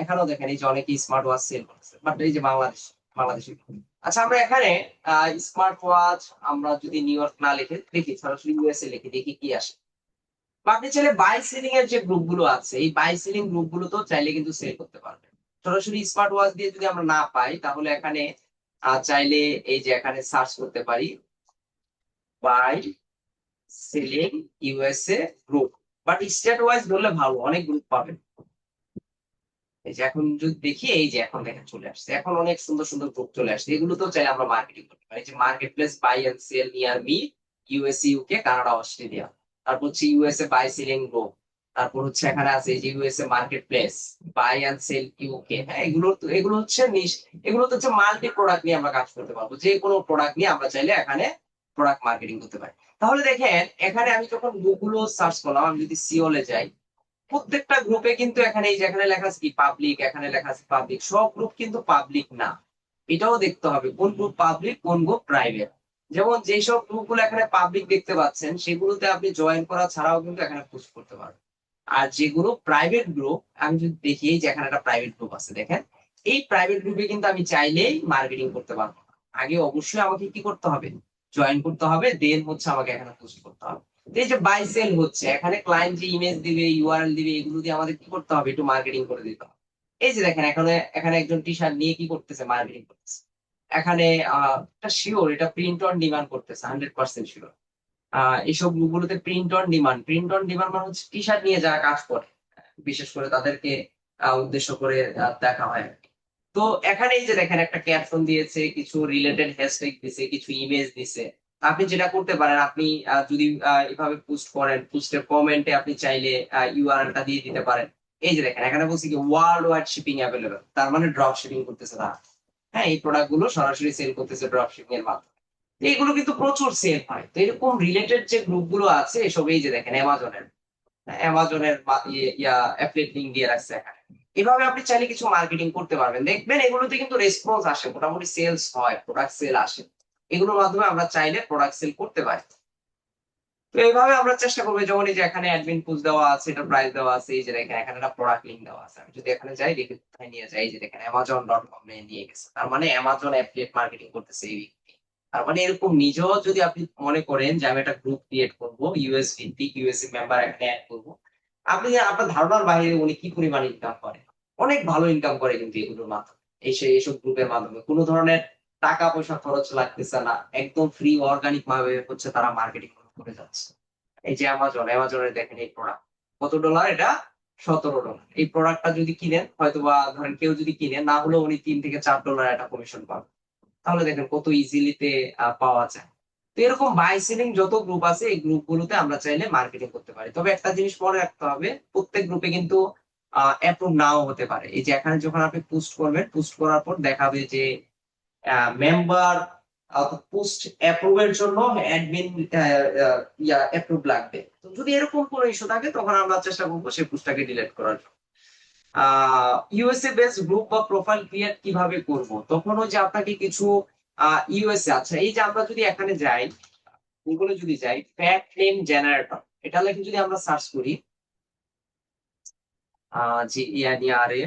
S1: এখানেও দেখেন এই যে অনেকে স্মার্ট ওয়াচ সেল করছে, বাট এই যে বাংলাদেশি। আচ্ছা, আমরা এখানে স্মার্ট ওয়াচ আমরা যদি নিউ ইয়র্ক না লিখে দেখি, সরাসরি ইউএসএ লিখে দেখি কি আসে। বা আপনি চাইলে বাই সেলিং এর যে গ্রুপ গুলো আছে এই বাই সেলিং গ্রুপ গুলো তো চাইলে কিন্তু সেল করতে পারবেন। সরাসরি স্মার্ট ওয়াচ দিয়ে যদি আমরা না পাই তাহলে এখানে চাইলে এই যে এখানে সার্চ করতে পারি by selling USA group, but state wise ধরলে ভালো, অনেক গ্রুপ পাবেন। এই যে এখন যদি দেখি, এই যে এখন দেখেন চলে আসছে, এখন অনেক সুন্দর সুন্দর গ্রুপ চলে আসছে, এগুলো তো চাইলে আমরা মার্কেটিং করতে পারি। এই যে market place by end sale near me, USA, UK, Canada, Australia. তারপর হচ্ছে ইউএসএ বাই সেলিং গ্রুপ। তারপর হচ্ছে এখানে আছে এই যে USA market place by end sale UK, হ্যাঁ, এগুলো হচ্ছে এগুলো তো হচ্ছে মাল্টি প্রোডাক্ট নিয়ে আমরা কাজ করতে পারবো, যে কোনো প্রোডাক্ট নিয়ে আমরা চাইলে এখানে প্রোডাক্ট মার্কেটিং করতে পারি। তাহলে দেখেন এখানে আমি যখন গুগল সার্চ করলাম, আমি যদি সিওলে যাই, প্রত্যেকটা গ্রুপে কিন্তু এখানে এই যে এখানে লেখা আছে কি পাবলিক, এখানে লেখা আছে পাবলিক, সব গ্রুপ কিন্তু পাবলিক না। এটাও দেখতে হবে কোন গ্রুপ পাবলিক কোন গ্রুপ প্রাইভেট। যেমন যেই সব গ্রুপগুলো এখানে পাবলিক দেখতে পাচ্ছেন সেগুলোতে আপনি জয়েন করা ছাড়াও কিন্তু এখানে পোস্ট করতে পারবেন। আর যেগুলো প্রাইভেট গ্রুপ, আমি যদি দেখি এই যে এখানে একটা প্রাইভেট গ্রুপ আছে, দেখেন এই প্রাইভেট গ্রুপে কিন্তু আমি চাইলেই মার্কেটিং করতে পারবো না। আগে অবশ্যই আমাকে কি করতে হবে, জয়েন করতে হবে, দেন হচ্ছে আমাকে এখানে পোস্ট করতে হবে। তো এই যে বাই সেল হচ্ছে, এখানে ক্লায়েন্ট যে ইমেজ দিবে, ইউআরএল দিবে, এগুলো দিয়ে আমাদের কি করতে হবে, একটু মার্কেটিং করে দিতে হবে। এই যে দেখেন এখানে এখানে একজন টি শার্ট নিয়ে কি করতেছে, মার্কেটিং করতেছে। এখানে এটা শিওর, এটা প্রিন্ট অন ডিমান্ড করতেছে, 100% শিওর। এইসব গুলোতে প্রিন্ট অন ডিমান্ড মানে হচ্ছে টি শার্ট নিয়ে যারা কাজ করে, বিশেষ করে তাদেরকে উদ্দেশ্য করে দেখা হয় আর কি। তো এখানে এই যে দেখেন একটা ক্যাপশন দিয়েছে, কিছু রিলেটেড হ্যাশট্যাগ দিছে, কিছু ইমেজ দিছে। আপনি যেটা করতে পারেন, আপনি যদি এভাবে পোস্ট করেন, পোস্টের কমেন্টে আপনি চাইলে ইউআরএলটা দিয়ে দিতে পারেন। এই যে দেখেন এখানে বলছে কি ওয়ার্ল্ড ওয়াইড শিপিং অ্যাভেলেবল, তার মানে ড্রপ শিপিং করতেছে তারা। হ্যাঁ, এই প্রোডাক্ট গুলো সরাসরি সেল করতেছে ড্রপ শিপিং এর মাধ্যমে। তো এগুলো কিন্তু প্রচুর সেল হয়। তো এরকম রিলেটেড যে গ্রুপ গুলো আছে এসব, এই যে দেখেন অ্যামাজনের অ্যাফিলিয়েট লিংক দিয়ে রাখছে এখানে। এভাবে আপনি চাইলে কিছু মার্কেটিং করতে পারবেন, দেখবেন এগুলোতে কিন্তু রেসপন্স আসে, মোটামুটি সেলস হয়, প্রোডাক্ট সেল আসে। এগুলোর মাধ্যমে আমরা চাইলে প্রোডাক্ট সেল করতে পারি। তো এইভাবে আমরা চেষ্টা করবো, যেমন এই যে এখানে অ্যাডমিন পুশ দেওয়া আছে, এটা প্রাইস দেওয়া আছে, এই যে দেখেন এখানে একটা প্রোডাক্ট লিংক দেওয়া আছে। আমি যদি এখানে যাই দেখি কোথায় নিয়ে যাই, এই যে দেখেন amazon.com নিয়ে গেছে, তার মানে অ্যামাজন অ্যাফিলিয়েট মার্কেটিং করতেছে এই ব্যক্তি। তার মানে এরকম নিজেও যদি আপনি মনে করেন যে আমি একটা গ্রুপ ক্রিয়েট করবো ইউএস ভিত্তিক, ইউএসএ মেম্বার এখানে অ্যাড করবো, আপনি আপনার ধারণার বাইরে উনি কি পরিমাণ ইনকাম করে, অনেক ভালো ইনকাম করে কিন্তু এগুলোর মাধ্যমে, এইসব গ্রুপের মাধ্যমে কোনো ধরনের টাকা পয়সা খরচ লাগতেছে না, একদম ফ্রি অর্গানিক ভাবে হচ্ছে তারা মার্কেটিং করে যাচ্ছে। এই যে অ্যামাজনের দেখেন এই প্রোডাক্ট কত ডলার, এটা $17। এই প্রোডাক্টটা যদি কিনেন, হয়তো বা ধরেন কেউ যদি কিনে, না হলেও উনি $3 থেকে $4 একটা কমিশন পাবে। তাহলে দেখেন কত ইজিলিতে পাওয়া যায়। তো এরকম বাই সেলিং যত গ্রুপ আছে, এই গ্রুপগুলোতে আমরা চাইলে মার্কেটিং করতে পারি। তবে একটা জিনিস মনে রাখতে হবে, প্রত্যেক গ্রুপে কিন্তু অ্যাপ্রুভ নাও হতে পারে। এই যে এখানে যখন আপনি পোস্ট করবেন, পোস্ট করার পর দেখাবে যে মেম্বার পোস্ট অ্যাপ্রুভের জন্য অ্যাডমিন অ্যাপ্রুভ লাগবে। তো যদি এরকম কোনো ইস্যু থাকে, তখন আমরা চেষ্টা করবো সেই পোস্টটাকে ডিলিট করার জন্য। ইউএসএ বেস গ্রুপ বা প্রোফাইল ক্রিয়েট কিভাবে করব, তখন ওই যে আপনাকে কিছু ইউএসএ, আচ্ছা এই যে আমরা যদি এখানে যাই, গুগলে যদি যাই ফ্যাক্ট নেম জেনারেটর, এটা লিখে যদি আমরা সার্চ করি, GENERA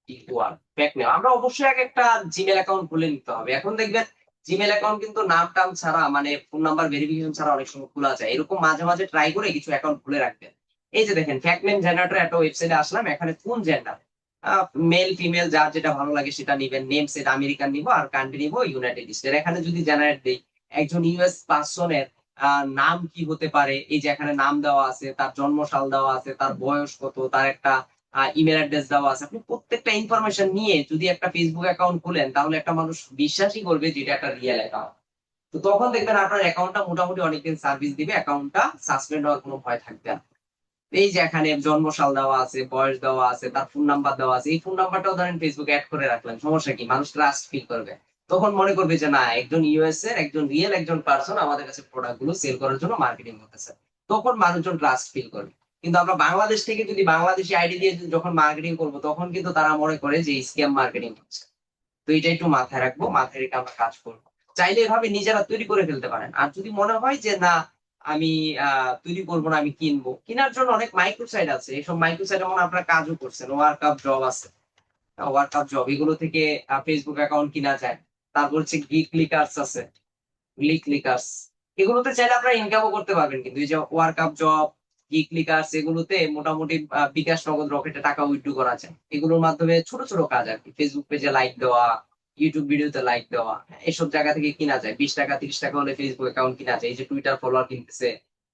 S1: ইকুয়াল ফ্যাক্ট নেম, আমরা অবশ্যই আগে একটা জিমেল অ্যাকাউন্ট খুলে নিতে হবে। এখন দেখবেন জিমেল অ্যাকাউন্ট কিন্তু নাম টাম ছাড়া, মানে ফোন নাম্বার ভেরিফিকেশন ছাড়া অনেক সময় খোলা যায়। এরকম মাঝে মাঝে ট্রাই করে কিছু অ্যাকাউন্ট খুলে রাখবেন। এই যে দেখেন ফ্যাক্ট নেম জেনারেটর একটা ওয়েবসাইটে আসলাম, এখানে কোন জেন্ডার, মেল ফিমেল যার যেটা ভালো লাগে সেটা নিবেন, নেম সেট আমেরিকান নিব, আর কান্ট্রি নিব ইউনাইটেড স্টেট। এখানে যদি জেনারেট দেই একজন ইউএস পার্সনের নাম কি হতে পারে, এই যে এখানে নাম দেওয়া আছে, তার জন্মসাল দেওয়া আছে, তার বয়স কত, তার একটা ইমেল অ্যাড্রেস দেওয়া আছে। আপনি প্রত্যেকটা ইনফরমেশন নিয়ে যদি একটা ফেসবুক অ্যাকাউন্ট খুলেন, তাহলে একটা মানুষ বিশ্বাসই করবে যে এটা একটা রিয়েল অ্যাকাউন্ট। তো তখন দেখবেন আপনার অ্যাকাউন্টটা মোটামুটি অনেকদিন সার্ভিস দিবে, অ্যাকাউন্টটা সাসপেন্ড হওয়ার কোনো ভয় থাকবে না। এই যে এখানে জন্মসাল দেওয়া আছে, বয়স দেওয়া আছে, তার ফোন নাম্বার দেওয়া আছে, এই ফোন নাম্বারটাও ধরেন ফেসবুক অ্যাড করে রাখলেন, সমস্যা কি, মানুষ ট্রাস্ট ফিল করবে। তখন মনে করবে যে না, একজন ইউএস এর একজন রিয়েল একজন পার্সন আমাদের কাছে প্রোডাক্ট গুলো সেল করার জন্য মার্কেটিং করতেছে, তখন মানুষজন ট্রাস্ট ফিল করবে। কিন্তু আমরা বাংলাদেশ থেকে যদি বাংলাদেশি আইডি দিয়ে যখন মার্কেটিং করবো, তখন কিন্তু তারা মনে করে যে স্ক্যাম মার্কেটিং হচ্ছে। তো এটা একটু মাথায় রাখবো, মাথায় রেখে আমরা কাজ করবো। চাইলে এভাবে নিজেরা তৈরি করে ফেলতে পারেন। আর যদি মনে হয় যে না, আমি তৈরি করবো না, আমি কিনবো, কেনার জন্য অনেক মাইক্রো সাইট আছে। এইসব মাইক্রো সাইট যেমন আপনারা কাজও করছেন, ওয়ার্ক আপ জব আছে, ওয়ার্ক আপ জব এগুলো থেকে ফেসবুক অ্যাকাউন্ট কিনা যায়। তারপর হচ্ছে গিগ ক্লিকার্স আছে, ক্লিক ক্লিকার্স, এগুলোতে চাইলে আপনারা ইনকামও করতে পারবেন। কিন্তু এই যে work up job, gig clickers, এগুলোতে মোটামুটি বিকাশ নগদ রকেটে টাকা উইথড্র করা যায়। এগুলোর মাধ্যমে ছোট ছোট কাজ আর কি, ফেসবুক পেজে লাইক দেওয়া, ইউটিউব ভিডিওতে লাইক দেওয়া, এসব জায়গা থেকে কিনা যায়। 20 টাকা 30 টাকা হলে ফেসবুক অ্যাকাউন্ট কিনা যায়। এই যে টুইটার ফলোয়ার কিনতেছে,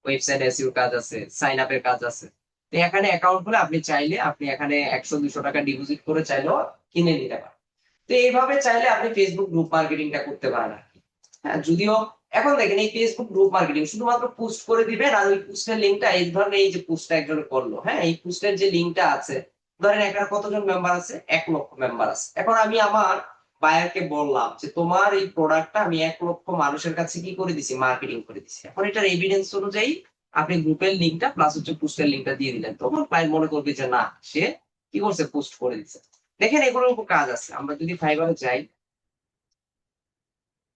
S1: ওয়েবসাইট এসইও কাজ আছে, সাইন আপের কাজ আছে। তো এখানে অ্যাকাউন্ট খুলে আপনি চাইলে আপনি এখানে 100-200 টাকা ডিপোজিট করে চাইলেও কিনে নিতে পারেন। তো এইভাবে চাইলে আপনি ফেসবুক গ্রুপ মার্কেটিংটা করতে পারেন আর কি। হ্যাঁ, যদিও এখন দেখেন এই ফেসবুক গ্রুপ মার্কেটিং শুধুমাত্র পোস্ট করে দিবেন, আর ওই পোস্টের লিঙ্কটা, এই ধরনের এই যে পোস্টটা একজন করলো, হ্যাঁ, এই পোস্টের যে লিঙ্কটা আছে, ধরেন এখানে কতজন মেম্বার আছে, 1 লক্ষ মেম্বার আছে। এখন আমি আমার বায়ারকে বললাম যে তোমার এই প্রোডাক্টটা আমি 1 লক্ষ মানুষের কাছে কি করে দিছি, মার্কেটিং করে দিছি। এখন এটার এভিডেন্স অনুযায়ী আপনি গ্রুপের লিঙ্কটা প্লাস হচ্ছে পোস্টের লিঙ্কটা দিয়ে দিলেন, তখন ক্লায়েন্ট মনে করবে যে না, সে কি করছে, পোস্ট করে দিচ্ছে। দেখেন এগুলোর উপর কাজ আছে। আমরা যদি ফাইবারে যাই,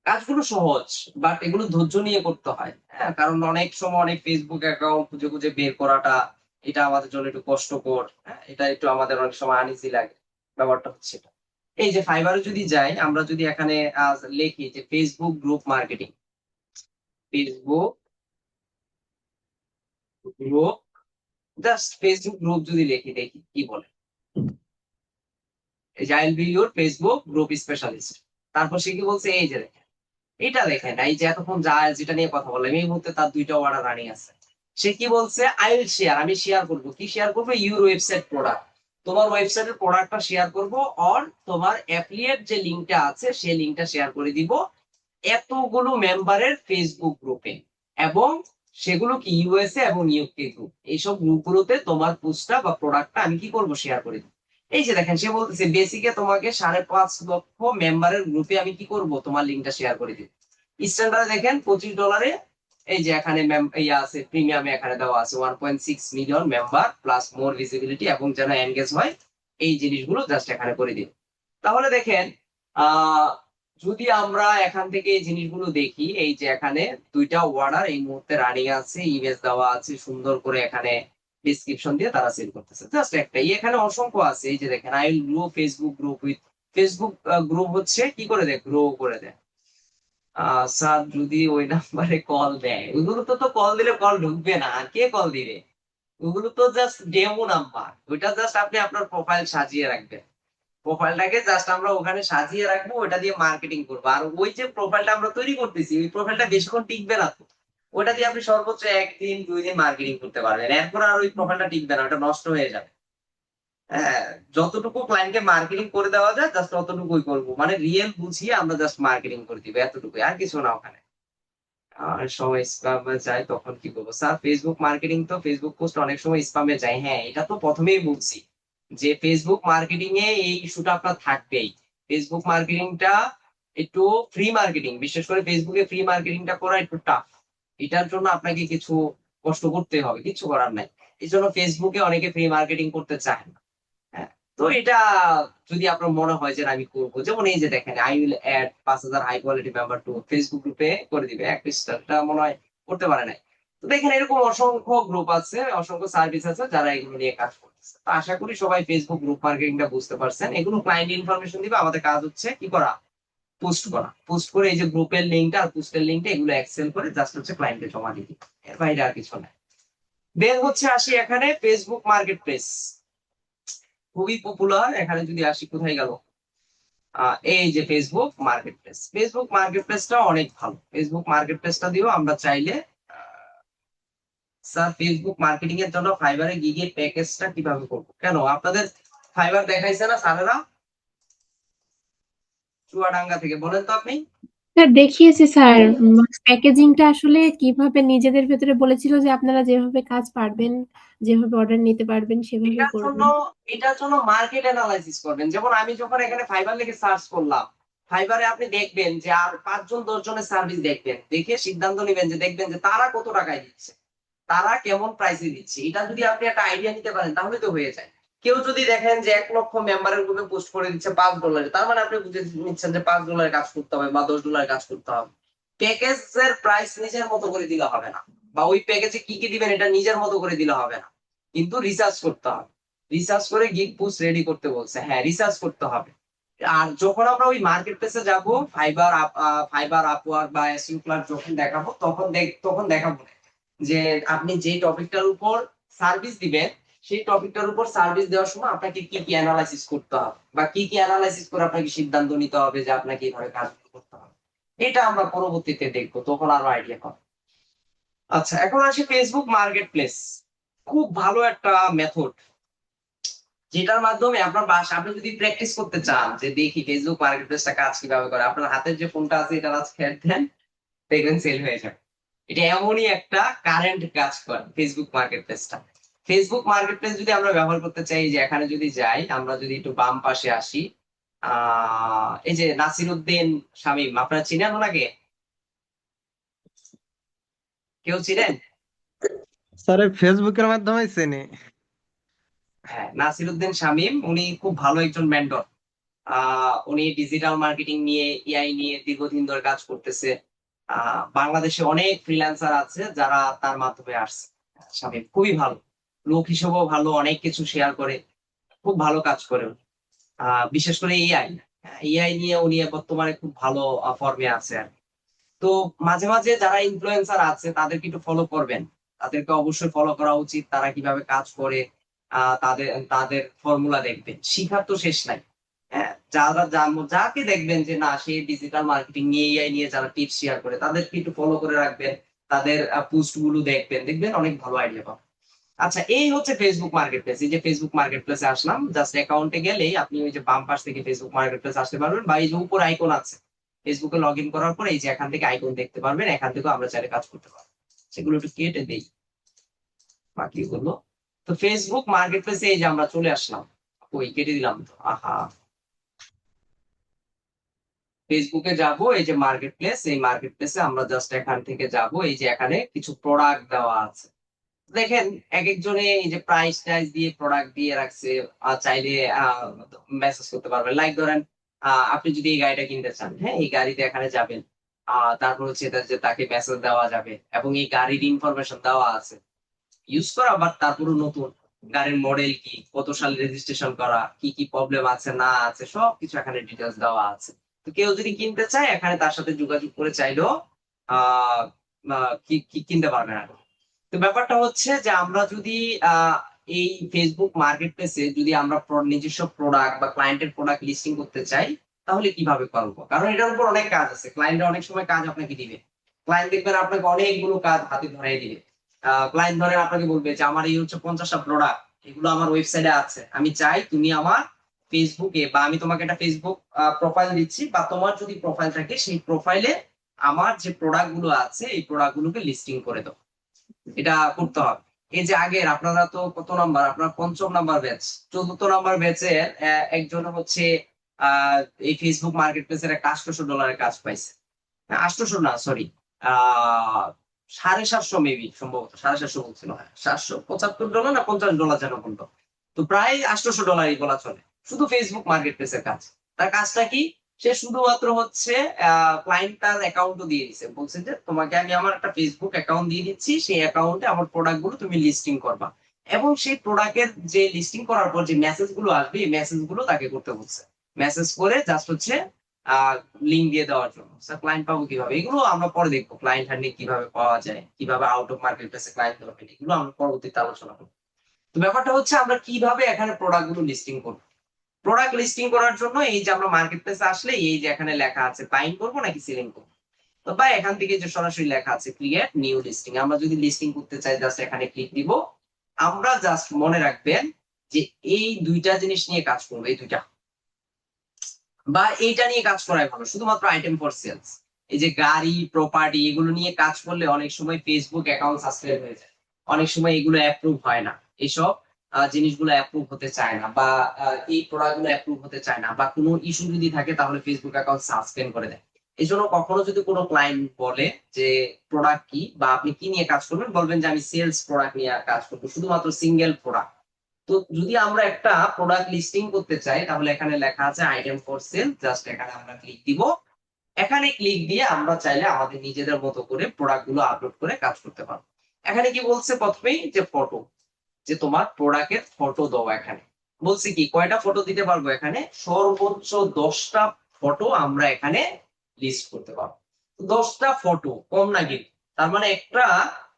S1: কাজগুলো সহজ, বাট এগুলো ধৈর্য নিয়ে করতে হয়। হ্যাঁ, কারণ অনেক সময় অনেক ফেসবুক অ্যাকাউন্ট খুঁজে খুঁজে বের করাটা, এটা আমাদের জন্য একটু কষ্টকর। হ্যাঁ, এটা একটু আমাদের অনেক সময় আনইজি লাগে, ব্যাপারটা হচ্ছে এটা। এই যে ফাইবারে যদি যাই, আমরা যদি এখানে লিখি যে Facebook group marketing, Facebook group, just Facebook group যদি লিখি, দেখি কি বলে। এই যে I will be your Facebook group specialist. তারপর সে কি বলছে, এই যে দেখেন, এটা দেখেন, এই যে এতক্ষণ যা যেটা নিয়ে কথা বললাম, এই মুহূর্তে তার 2টা অর্ডার রানিং আছে। সে কি বলছে, আই উইল শেয়ার, আমি শেয়ার করবো, কি শেয়ার করবো, ইউর ওয়েবসাইট প্রোডাক্ট, তোমার ওয়েবসাইটের প্রোডাক্টটা শেয়ার করবো, অর তোমার অ্যাফিলিয়েট যে লিঙ্কটা আছে সেই লিঙ্কটা শেয়ার করে দিব এতগুলো মেম্বারের ফেসবুক গ্রুপে, এবং সেগুলো কি ইউএসএ এবং ইউকে গ্রুপ, এইসব গ্রুপগুলোতে তোমার পোস্টটা বা প্রোডাক্টটা আমি কি করবো, শেয়ার করে দিব। এই যে দেখেন, সে বলতেছে বেসিকে তোমাকে 5.5 লক্ষ মেম্বারের গ্রুপে আমি কি করব, তোমার লিঙ্কটা শেয়ার করে দিব। স্ট্যান্ডার্ডে দেখেন $25। এই যে এখানে ইয়া আছে, প্রিমিয়ামে এখানে দেওয়া আছে 1.6 মিলিয়ন মেম্বার প্লাস মোর ভিজিবিলিটি, এবং যেন এনগেজ হয়, এই জিনিসগুলো জাস্ট এখানে করে দিন। তাহলে দেখেন যদি আমরা এখান থেকে এই জিনিসগুলো দেখি, এই যে এখানে দুইটা অর্ডার এই মুহূর্তে রানিং আছে, ইমেজ দেওয়া আছে সুন্দর করে, এখানে ডিসক্রিপশন দিয়ে তারা সেল করতেছে, জাস্ট একটাই। এখানে অসংখ্য আছে, এই যে দেখেন, I will grow Facebook group with Facebook group হচ্ছে কি করে দেয়, গ্রো করে দেয়। স্যার যদি ওই নাম্বারে কল দেয়, ওইগুলো তো কল দিলে কল ঢুকবে না, আর কে কল দিবে? ওগুলো তো জাস্ট ডেমো নাম্বার, ওইটা জাস্ট আপনি আপনার প্রোফাইল সাজিয়ে রাখবেন। প্রোফাইলটাকে জাস্ট আমরা ওখানে সাজিয়ে রাখবো, ওটা দিয়ে মার্কেটিং করবো। আর ওই যে প্রোফাইলটা আমরা তৈরি করতেছি, ওই প্রোফাইলটা বেশিক্ষণ টিকবে না তো। ওটা দিয়ে আপনি সর্বোচ্চ 1 দিন 2 দিন মার্কেটিং করতে পারবেন, এরপর আর ওই প্রোফাইলটা টিকবে না, ওটা নষ্ট হয়ে যাবে। হ্যাঁ, যতটুকু ক্লায়েন্টকে মার্কেটিং করে দেওয়া যায় জাস্ট ততটুকুই করবো, মানে রিয়েল বুঝিয়ে আমরা জাস্ট মার্কেটিং করে দিবো, এতটুকুই, আর কিছু না ওখানে। আর সময় স্প্যামে যায় তখন কি করবো স্যার? ফেসবুক মার্কেটিং তো ফেসবুক পোস্ট অনেক সময় স্প্যামে যায়। হ্যাঁ, এটা তো প্রথমেই বলছি যে ফেসবুক মার্কেটিং এ এই ইস্যুটা আপনার থাকবেই। ফেসবুক মার্কেটিংটা একটু ফ্রি মার্কেটিং, বিশেষ করে ফেসবুকে ফ্রি মার্কেটিংটা করা একটু টাফ। এটার জন্য আপনাকে কিছু কষ্ট করতে হবে, কিছু করার নাই। এই জন্য ফেসবুকে অনেকে ফ্রি মার্কেটিং করতে চায় না। হ্যাঁ, তো এটা যদি আপনার মনে হয় যে না, আমি করবো, যেমন এই যে দেখেন, I will add 5,000 high quality member two Facebook গ্রুপে করে দিবে, এক পৃষ্ঠাটা মনে হয় করতে পারে নাই। তো দেখেন, এরকম অসংখ্য গ্রুপ আছে, অসংখ্য সার্ভিস আছে যারা এগুলো নিয়ে কাজ করতেছে। তো আশা করি সবাই ফেসবুক গ্রুপ মার্কেটিংটা বুঝতে পারছেন। এগুলো ক্লায়েন্ট ইনফরমেশন দিবে, আমাদের কাজ হচ্ছে কি করা, পোস্ট করা। পোস্ট করে এই যে গ্রুপের লিঙ্কটা আর পোস্টের লিঙ্কটা এগুলো এক্সেল করে জাস্ট হচ্ছে ক্লায়েন্টকে জমা দিতে, এর বাইরে আর কিছু না। দেন হচ্ছে আসি এখানে ফেসবুক মার্কেট প্লেস, খুবই পপুলার। এখানে যদি আসি, কোথায় গেল, এই যে Facebook marketplace. Facebook marketplace প্লেসটা অনেক ভালো, ফেসবুক মার্কেট প্লেসটা দিয়েও আমরা চাইলে স্যার ফেসবুক মার্কেটিং এর জন্য ফাইবারে গিগের প্যাকেজটা কিভাবে করবো? কেন আপনাদের ফাইবার দেখাইছে না স্যারেরা চুয়াডাঙ্গা থেকে? বলেন তো আপনি।
S4: স্যার দেখিয়েছি স্যার। প্যাকেজিংটা আসলে কিভাবে নিজেদের ভেতরে বলেছিল যে আপনারা যেভাবে কাজ পারবেন, যেভাবে অর্ডার নিতে পারবেন সেভাবে
S1: এটার জন্য
S4: করবেন।
S1: এটার জন্য মার্কেট অ্যানালাইসিস করবেন। যেমন আমি যখন এখানে ফাইবার লিখে সার্চ করলাম, ফাইবারে আপনি দেখবেন যে আর 5 জন 10 জনের সার্ভিস দেখবেন, দেখে সিদ্ধান্ত নেবেন যে দেখবেন যে তারা কত টাকায় দিচ্ছে, তারা কেমন প্রাইসে দিচ্ছে। এটা যদি আপনি একটা আইডিয়া নিতে পারেন তাহলে তো হয়ে যায়। কেউ যদি দেখেন যে 1 লক্ষ মেম্বারের গ্রুপে পোস্ট করে দিচ্ছে $5, তার মানে আপনি বুঝে নিচ্ছেন যে $5 কাজ করতে হবে বা $10 কাজ করতে হবে। প্যাকেজের প্রাইস নিজের মতো করে দিলে হবে না, বা ওই প্যাকেজে কি কি দিবেন এটা নিজের মতো করে দিলে হবে না, কিন্তু রিসার্চ করতে হবে। রিসার্চ করে গিগ পোস্ট রেডি করতে বলছে, হ্যাঁ রিসার্চ করতে হবে। আর যখন আমরা ওই মার্কেট প্লেসে যাব, ফাইবার আপওয়ার্ক বা এসইও ক্লার্ক যখন দেখাবো, তখন দেখাবো যে আপনি যে টপিকটার উপর সার্ভিস দিবেন, সেই টপিকটার উপর সার্ভিস দেওয়ার সময় আপনাকে কি কি অ্যানালাইসিস করতে হবে, বা কি কি অ্যানালাইসিস করে আপনাকে সিদ্ধান্ত নিতে হবে যে আপনাকে এইভাবে কাজ করতে হবে। এটা আমরা পরবর্তীতে দেখবো, তখন আরো আইডিয়া পাবো। আচ্ছা, এখন আসি ফেসবুক মার্কেট প্লেস। খুব ভালো একটা মেথড, যেটার মাধ্যমে আপনার বাসা, আপনি যদি প্র্যাকটিস করতে চান যে দেখি ফেসবুক মার্কেট প্লেসটা কাজ কিভাবে করে, আপনার হাতের যে ফোনটা আছে এটা আজ খেয়ে দেন, দেখবেন সেল হয়ে যাবে। এটা এমনই একটা কারেন্ট কাজ করে ফেসবুক মার্কেট প্লেসটা। ফেসবুক মার্কেট প্লেস যদি আমরা ব্যবহার করতে চাই, যে এখানে যদি যাই, আমরা যদি একটু বাম পাশে আসি, এই যে নাসির উদ্দিন শামীম, আপনারা চিনেন ওনাকে? কেউ চিনেন?
S5: স্যার এই ফেসবুকের মাধ্যমে চেনে।
S1: হ্যাঁ, নাসির উদ্দিন শামীম, উনি খুব ভালো একজন মেন্টর। উনি ডিজিটাল মার্কেটিং নিয়ে, এআই নিয়ে দীর্ঘদিন ধরে কাজ করতেছে। বাংলাদেশে অনেক ফ্রিল্যান্সার আছে যারা তার মাধ্যমে আসছে। শামীম খুবই ভালো লোক হিসেবেও ভালো, অনেক কিছু শেয়ার করে, খুব ভালো কাজ করে উনি। বিশেষ করে এআই, এআই নিয়ে উনি বর্তমানে খুব ভালো ফর্মে আছে আর কি। তো মাঝে মাঝে যারা ইনফ্লুয়েন্সার আছে তাদেরকে একটু ফলো করবেন, তাদেরকে অবশ্যই ফলো করা উচিত। তারা কিভাবে কাজ করে, তাদের তাদের ফর্মুলা দেখবেন, শিখার তো শেষ নাই। হ্যাঁ, যাকে দেখবেন যে না, সে ডিজিটাল মার্কেটিং নিয়ে, এআই নিয়ে যারা টিপস শেয়ার করে, তাদেরকে একটু ফলো করে রাখবেন, তাদের পোস্ট গুলো দেখবেন, দেখবেন অনেক ভালো আইডিয়া পাবেন। আচ্ছা, এই হচ্ছে ফেসবুক মার্কেট প্লেস। এই যে ফেসবুক মার্কেট প্লেসে আসলাম, জাস্ট অ্যাকাউন্টে গেলেই আপনি ওই যে বাম পাশ থেকে ফেসবুক মার্কেট প্লেস আসতে পারবেন, বা এই যে উপর আইকন আছে, ফেসবুকে লগ ইন করার পর এই যে এখান থেকে আইকন দেখতে পারবেন, এখান থেকেও আমরা চাইলে কাজ করতে পারবো। সেগুলো একটু কেটে দেই বাকিগুলো। তো ফেসবুক মার্কেট প্লেসে এই যে আমরা চলে আসলাম, ওই কেটে দিলাম তো, আহা। ফেসবুকে যাব, এই যে মার্কেট প্লেস, এই মার্কেট প্লেসে আমরা জাস্ট এখান থেকে যাব, এই যে এখানে কিছু প্রোডাক্ট দেওয়া আছে। দেখেন, এক একজনে এই যে প্রাইস টাইস দিয়ে প্রোডাক্ট দিয়ে রাখছে। চাইলে মেসেজ করতে পারবেন, লাইক ধরেন আপনি যদি এই গাড়িটা কিনতে চান, হ্যাঁ, এই গাড়িতে এখানে যাবেন, তারপর হচ্ছে এটা যে তাকে মেসেজ দেওয়া যাবে এবং এই গাড়ির ইনফরমেশন দেওয়া আছে, ইউজ করা, বাট তারপরে নতুন গাড়ির মডেল কি, কত সালে রেজিস্ট্রেশন করা, কি কি প্রবলেম আছে না আছে সবকিছু এখানে ডিটেলস দেওয়া আছে। তো কেউ যদি কিনতে চায় এখানে তার সাথে যোগাযোগ করে চাইলেও আহ কিনতে পারবে না। তো ব্যাপারটা হচ্ছে যে আমরা যদি এই ফেসবুক মার্কেট প্লেসে যদি আমরা নিজস্ব প্রোডাক্ট বা ক্লায়েন্টের প্রোডাক্ট লিস্টিং করতে চাই তাহলে কিভাবে করবো, কারণ এটার উপর অনেক কাজ আছে। ক্লায়েন্টরা অনেক সময় কাজ আপনাকে দিবে, ক্লায়েন্ট দেখবেন আপনাকে অনেকগুলো কাজ হাতে ধরিয়ে দিবে। ক্লায়েন্ট ধরেন আপনাকে বলবে যে আমার এই হচ্ছে 50টা প্রোডাক্ট, এগুলো আমার ওয়েবসাইটে আছে, আমি চাই তুমি আমার ফেসবুকে, বা আমি তোমাকে একটা ফেসবুক প্রোফাইল দিচ্ছি, বা তোমার যদি প্রোফাইল থাকে সেই প্রোফাইলে আমার যে প্রোডাক্ট গুলো আছে এই প্রোডাক্ট গুলোকে লিস্টিং করে দাও। এটা করতে হবে। এই যে আগের আপনারা তো কত নাম্বার, আপনার 5ম নাম্বার ব্যাচ, 4র্থ নাম্বার ব্যাচের একজন হচ্ছে এই ফেসবুক মার্কেট প্লেসের একটা $800 কাজ পাইছে। 800 না, সরি, 750 মেবি, সম্ভবত 750 বলছিল, হ্যাঁ, $775 না $50 যেন বলতো। তো প্রায় $800 বলা চলে, শুধু ফেসবুক মার্কেট প্লেসের কাজ। তার কাজটা কি, সে শুধুমাত্র হচ্ছে ক্লায়েন্ট তার অ্যাকাউন্টও দিয়ে দিচ্ছে, বলছে যে তোমাকে আমি আমার একটা ফেসবুক অ্যাকাউন্ট দিয়ে দিচ্ছি, সেই অ্যাকাউন্টে আমার প্রোডাক্ট গুলো তুমি লিস্টিং করবা, এবং সেই প্রোডাক্টের যে লিস্টিং করার পর যে মেসেজ গুলো আসবে এই মেসেজ গুলো তাকে করতে বলছে। মেসেজ করে জাস্ট হচ্ছে লিঙ্ক দিয়ে দেওয়ার জন্য। ক্লায়েন্ট পাবো কিভাবে এগুলো আমরা পরে দেখবো, ক্লায়েন্ট হান্ডিং কিভাবে পাওয়া যায়, কিভাবে আউট অফ মার্কেট প্লেসে ক্লায়েন্ট ধরবেন, এগুলো আমরা পরবর্তীতে আলোচনা করবো। তো ব্যাপারটা হচ্ছে আমরা কিভাবে এখানে প্রোডাক্ট গুলো লিস্টিং করবো। প্রোডাক্ট লিস্টিং করার জন্য এই যে আমরা মার্কেট প্লেসে আসলে এই যে এখানে লেখা আছে বাইং করবো নাকি সেলিং করবো, তো বা এখান থেকে যে সরাসরি লেখা আছে ক্রিয়েট নিউ লিস্টিং, আমরা যদি লিস্টিং করতে চাই জাস্ট এখানে ক্লিক দিব। আমরা জাস্ট মনে রাখবেন যে এই দুইটা জিনিস নিয়ে কাজ করবো, এই দুইটা বা এইটা নিয়ে কাজ করাই ভালো, শুধুমাত্র আইটেম ফর সেলস। এই যে গাড়ি প্রপার্টি এগুলো নিয়ে কাজ করলে অনেক সময় ফেসবুক অ্যাকাউন্ট সাসপেন্ড হয়ে যায়, অনেক সময় এগুলো অ্যাপ্রুভ হয় না, এইসব জিনিসগুলো অ্যাপ্রুভ হতে চায় না, বা এই প্রোডাক্ট গুলো অ্যাপ্রুভ হতে চায় না, বা কোনো ইস্যু যদি থাকে তাহলে ফেসবুক অ্যাকাউন্ট সাসপেন্ড করে দেয়। এই জন্য কখনো যদি কোনো ক্লায়েন্ট বলে যে প্রোডাক্ট কি বা আপনি কি নিয়ে কাজ করবেন, বলবেন যে আমি সেলস প্রোডাক্ট নিয়ে কাজ করবো, শুধুমাত্র সিঙ্গেল প্রোডাক্ট। তো যদি আমরা একটা প্রোডাক্ট লিস্টিং করতে চাই তাহলে এখানে লেখা আছে আইটেম ফর সেল, জাস্ট এখানে আমরা ক্লিক দিব। এখানে ক্লিক দিয়ে আমরা চাইলে আমাদের নিজেদের মতো করে প্রোডাক্ট গুলো আপলোড করে কাজ করতে পারবো। এখানে কি বলছে প্রথমেই যে ফটো, যে তোমার প্রোডাক্টের ফটো দাও। এখানে বলছি কি কয়টা ফটো দিতে পারবো, এখানে সর্বোচ্চ 10টা ফটো আমরা এখানে লিস্ট করতে পারবো। 10টা ফটো কম না কিন্তু, তার মানে একটা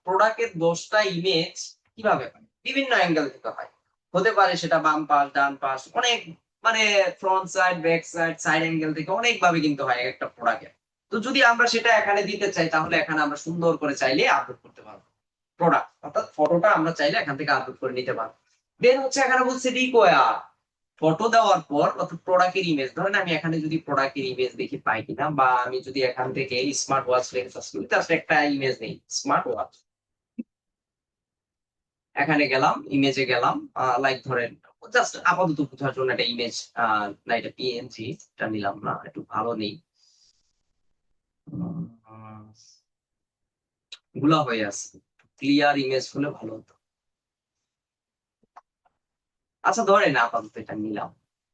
S1: প্রোডাক্টের 10টা ইমেজ কিভাবে হয়, বিভিন্ন অ্যাঙ্গেল থেকে হয়, হতে পারে সেটা বাম পাশ ডান পাশ, অনেক মানে front side back side side angle থেকে অনেক ভাবে কিন্তু হয় একটা প্রোডাক্টের। তো যদি আমরা সেটা এখানে দিতে চাই তাহলে এখানে আমরা সুন্দর করে চাইলে আপলোড করতে পারবো প্রোডাক্ট, অর্থাৎ ফটোটা আমরা চাইলে এখান থেকে আপলোড করে নিতে পারবো। দেন হচ্ছে এখানে বলছে রিকোয়ার, ফটো দেওয়ার পর অর্থাৎ প্রোডাক্টের ইমেজ, ধরেন আমি এখানে যদি প্রোডাক্টের ইমেজ দেখি পাই কিনা, বা আমি যদি এখান থেকে স্মার্ট ওয়াচ লিখে সার্চ করি, জাস্ট একটা ইমেজ নেই স্মার্ট ওয়াচ, এখানে গেলাম ইমেজে গেলাম, লাইক ধরেন জাস্ট আপাতত বোঝার জন্য একটা ইমেজ, না এটা পিএনজি, এটা নিলাম না, একটু ভালো নেই, গুলা হয়ে আছে, ক্লিয়ার ইমেজ হলে ভালো হতো। আচ্ছা ধরেন আপাতত এটা নিলাম,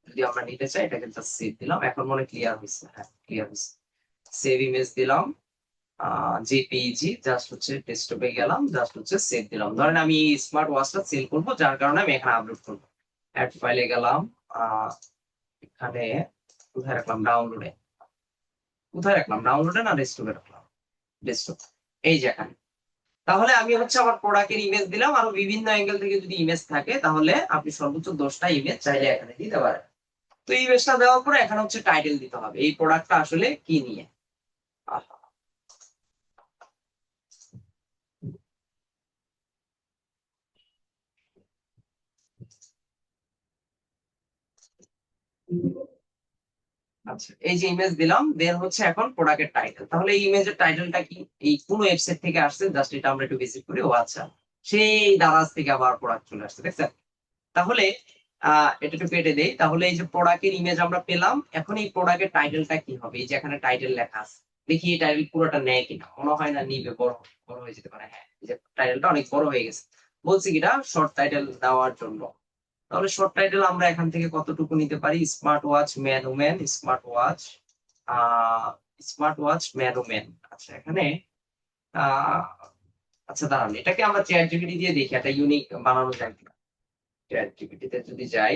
S1: যদি আমরা নিতে চাই এটাকে জাস্ট সেভ দিলাম, এখন মনে ক্লিয়ার হয়েছে, হ্যাঁ ক্লিয়ার হয়েছে। সেভ ইমেজ দিলাম, জেপিইজি, জাস্ট হচ্ছে ডেস্কটপে গেলাম, জাস্ট হচ্ছে সেভ দিলাম। ধরেন আমি স্মার্ট ওয়াচটা সেল করবো, যার কারণে আমি এখানে আপলোড করবো। অ্যাড ফাইলে গেলাম, এখানে কোথায় রাখলাম, ডাউনলোডে, কোথায় রাখলাম, ডাউনলোডে না ডেস্কটপে রাখলাম, ডেস্কটপ, এই যে এখানে। তাহলে আমি হচ্ছে আমার প্রোডাক্টের ইমেজ দিলাম, আরো বিভিন্ন অ্যাঙ্গেল থেকে যদি ইমেজ থাকে তাহলে আপনি সর্বোচ্চ 10টা ইমেজ চাইলে এখানে দিতে পারেন। তো ইমেজটা দেওয়ার পরে এখানে হচ্ছে টাইটেল দিতে হবে, এই প্রোডাক্টটা আসলে কি নিয়ে। আহা, আচ্ছা এই যে ইমেজ দিলাম, দেন হচ্ছে এখন প্রোডাক্টের টাইটেল, তাহলে এই ইমেজের টাইটেলটা কি, এই কোন ওয়েবসাইট থেকে আসছে জাস্ট এটা আমরা একটু ভিজিট করি, ও আচ্ছা সেই দারাজ থেকে আবার প্রোডাক্ট চলে আসছে, দেখছেন। তাহলে এটা একটু কেটে দেই, তাহলে এই যে প্রোডাক্টের ইমেজ আমরা পেলাম, এখন এই প্রোডাক্টের টাইটেলটা কি হবে, এই যে এখানে টাইটেল লেখা আছে, দেখি এই টাইটেল পুরোটা নেয় কিনা, মনে হয় না নিবে, বড় বড় হয়ে যেতে পারে, হ্যাঁ এই যে টাইটেলটা অনেক বড় হয়ে গেছে। বলছি কিনা শর্ট টাইটেল দেওয়ার জন্য, তাহলে শর্ট টাইটেল আমরা এখান থেকে কতটুকু নিতে পারি? Smart watch man woman, smart watch man woman. আচ্ছা এখানে আহ আচ্ছা দাঁড়ান, এটাকে আমরা চ্যাট জিপিটি দিয়ে দেখি একটা ইউনিক বানানো যায় কিনা। চ্যাট জিপিটিতে যদি যাই,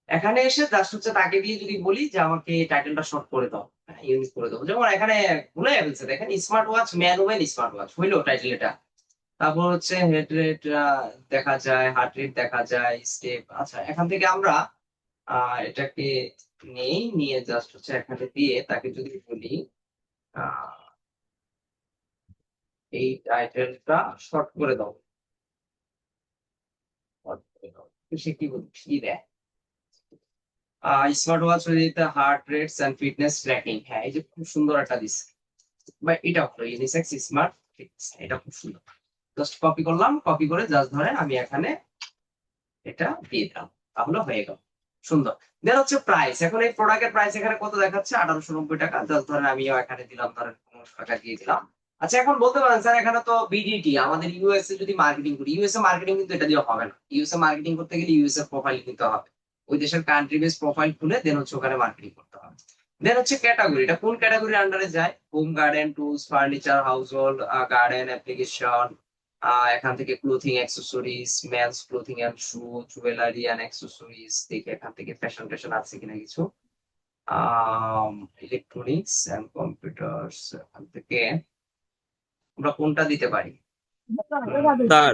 S1: এখানে এসে জাস্ট হচ্ছে তাকে দিয়ে যদি বলি যে আমাকে টাইটেলটা শর্ট করে দাও, ইউনিক করে দাও, যেমন এখানে ভুলে ফেলছে দেখেন, smart watch man woman smart watch হইলো টাইটেল এটা। তারপর হচ্ছে হেড রেট দেখা যায়, হার্ট রেট দেখা যায়, স্টেপ। আচ্ছা এখান থেকে আমরা এটাকে নিয়ে জাস্ট হচ্ছে এখানে দিয়ে তাকে যদি বলি আহ, এই টাইটেলটা শর্ট করে দাও, short করে দাও। তো সে কি দেয়? স্মার্ট ওয়াচ হয়ে যেতে heart rates and fitness tracking. হ্যাঁ এই যে খুব সুন্দর একটা দিচ্ছে, বা এটা হলো ইউনিসেক্স স্মার্ট ফিটনেস, এটা খুব সুন্দর। জাস্ট কপি করলাম, কপি করে জাস্ট ধরেন আমি এখানে এটা দিয়ে দিলাম, তাহলে হয়ে গেল সুন্দর। দেন হচ্ছে প্রাইস, এখন এই প্রোডাক্টের প্রাইস এখানে কত দেখাচ্ছে? 1890 টাকা। জাস্ট ধরেন আমিও এখানে দিলাম ধরেন 15 টাকা দিয়ে দিলাম। আচ্ছা এখন বলতে পারেন স্যার এখানে তো বিডিটি আমাদের ইউএসএ যদি মার্কেটিং করি, ইউএসএ মার্কেটিং কিন্তু এটা দিয়ে হবে না। ইউএসএ মার্কেটিং করতে গেলে ইউএসএ প্রোফাইল নিতে হবে, ওই দেশের কান্ট্রি বেস প্রোফাইল খুলে দেন হচ্ছে ওখানে মার্কেটিং করতে হবে। দেন হচ্ছে ক্যাটাগরি, এটা কোন ক্যাটাগরির আন্ডারে যায়? Home garden tools, furniture, house hold, garden application, এখান থেকে clothing accessories, men's clothing and shoe, jewellery and accessories. দেখি এখান থেকে ফ্যাশন ট্যাশন আছে কিনা কিছু, ইলেকট্রনিক্স এন্ড কম্পিউটার্স। এখান থেকে আমরা কোনটা দিতে পারি?
S6: স্যার,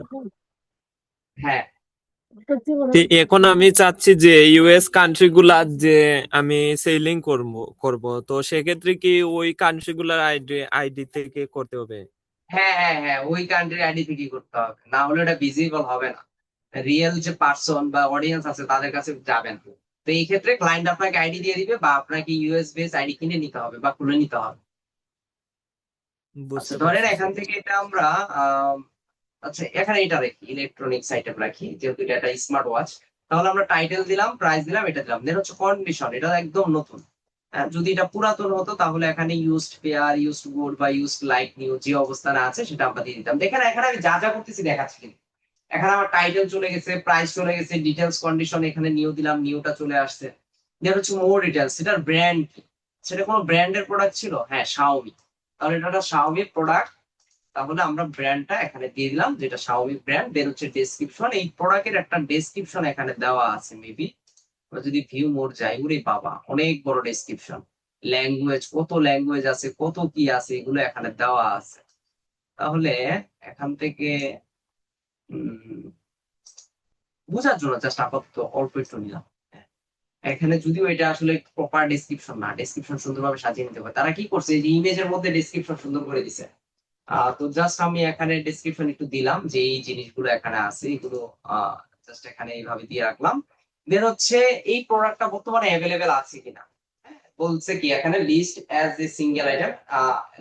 S1: হ্যাঁ
S6: এখন আমি চাচ্ছি যে ইউএস কান্ট্রি গুলার যে আমি সেলিং করব, তো সেক্ষেত্রে কি ওই কান্ট্রি গুলার আইডি থেকে করতে হবে?
S1: হ্যাঁ হ্যাঁ হ্যাঁ, ওই কান্ট্রি আইডি থেকেই করতে হবে, না হলে এটা ভিজিবল হবে না। রিয়েল যে পার্সন বা অডিয়েন্স আছে তাদের কাছে যাবেন। তো এই ক্ষেত্রে ক্লায়েন্ট আপনাকে আইডি দিয়ে দিবে, বা আপনাকে ইউএস বেস আইডি কিনে নিতে হবে বা খুলে নিতে হবে। আচ্ছা
S6: বুঝতে
S1: ধরেন
S6: পারছি
S1: এখান
S6: স্যার।
S1: থেকে এটা আমরা আচ্ছা এখানে এটা রাখি, ইলেকট্রনিক্স আইটেম রাখি, যেহেতু এটা একটা স্মার্ট ওয়াচ। তাহলে আমরা টাইটেল দিলাম, প্রাইস দিলাম, এটা দিলাম। দেন হচ্ছে কন্ডিশন, এটা একদম নতুন। যদি এটা পুরাতন হতো তাহলে এখানে ইউজড পেয়ার, ইউজড গুড বা ইউজড লাইক নিউ যে অবস্থানে আছে সেটা আমরা দিয়ে দিতাম। দেখেন এখানে আমি যা যা করতেছি দেখাচ্ছি কিন্তু। এখানে আমার টাইটেল চলে গেছে, প্রাইস চলে গেছে, ডিটেলস কন্ডিশন এখানে নিউ দিলাম, নিউটা চলে আসছে। দেন হচ্ছে মোর ডিটেলস, সেটার ব্র্যান্ড কি, সেটা কোনো ব্র্যান্ডের প্রোডাক্ট ছিল? হ্যাঁ শাওমি, তাহলে এটা একটা শাওমি প্রোডাক্ট। তাহলে আমরা ব্র্যান্ডটা এখানে দিয়ে দিলাম, যেটা শাওমি ব্র্যান্ড। দেন হচ্ছে ডেসক্রিপশন, এই প্রোডাক্টের একটা ডেসক্রিপশন এখানে দেওয়া আছে মেবি। যদি ভিউ মোর যাই, ওরে বাবা অনেক বড় ডেসক্রিপশন, ল্যাঙ্গুয়েজ, কত ল্যাঙ্গুয়েজ আছে, কত কি আছে, এগুলো এখানে দেওয়া আছে। তাহলে এখান থেকে বোঝার জন্য জাস্ট আপাতত অল্প একটু নিলাম। এখানে যদিও এটা আসলে প্রপার ডেসক্রিপশন না, ডেসক্রিপশন সুন্দরভাবে সাজিয়ে নিতে হবে। তারা কি করছে, এই যে ইমেজের মধ্যে ডেসক্রিপশন সুন্দর করে দিছে। তো জাস্ট আমি এখানে ডেসক্রিপশন একটু দিলাম যে এই জিনিসগুলো এখানে আছে, এগুলো জাস্ট এখানে এইভাবে দিয়ে রাখলাম। দেন হচ্ছে এই প্রোডাক্টটা বর্তমানে অ্যাভেলেবেল আছে কিনা। বলছে কি এখানে list as a single item,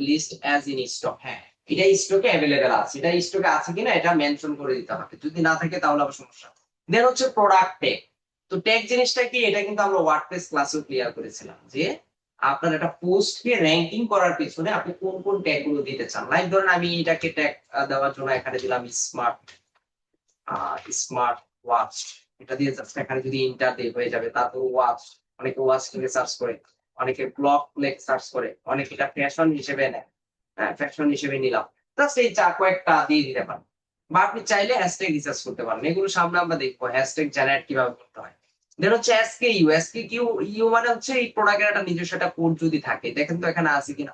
S1: list as in stock. হ্যাঁ এটা স্টকে অ্যাভেলেবেল আছে, এটা স্টকে আছে কিনা এটা মেনশন করে দিতে হবে, যদি না থাকে তাহলে আবার সমস্যা। দেন হচ্ছে প্রোডাক্ট ট্যাগ। তো ট্যাগ জিনিসটা কি, এটা কিন্তু আমরা ওয়ার্ডপ্রেস ক্লাসেও ক্লিয়ার করেছিলাম যে আপনার একটা পোস্টকে র্যাঙ্কিং করার পিছনে আপনি কোন কোন ট্যাগ গুলো দিতে চান। লাইক ধরেন আমি এটাকে ট্যাগ দেওয়ার জন্য এখানে দিলাম স্মার্ট স্মার্ট ওয়াচ, এটা দিয়ে জাস্ট এখানে যদি ইন্টার দিয়ে হয়ে যাবে। তারপর ওয়াচ, অনেকে ওয়াচ লিখে সার্চ করে, অনেকে ব্লগ লেখ সার্চ করে, অনেকে এটা ফ্যাশন হিসেবে নেয়। হ্যাঁ ফ্যাশন হিসেবে নিলাম, জাস্ট এই চার কয়েকটা দিয়ে দিতে পারেন। বা আপনি চাইলে হ্যাশট্যাগ রিসার্চ করতে পারেন, এগুলো সামনে আমরা দেখবো হ্যাশট্যাগ জেনারেট কিভাবে করতে হয়। দেন হচ্ছে এসকেইউ, এসকেইউ ইউ মানে হচ্ছে এই প্রোডাক্টের একটা নিজস্ব একটা কোড যদি থাকে, দেখেন তো এখানে আছে কিনা।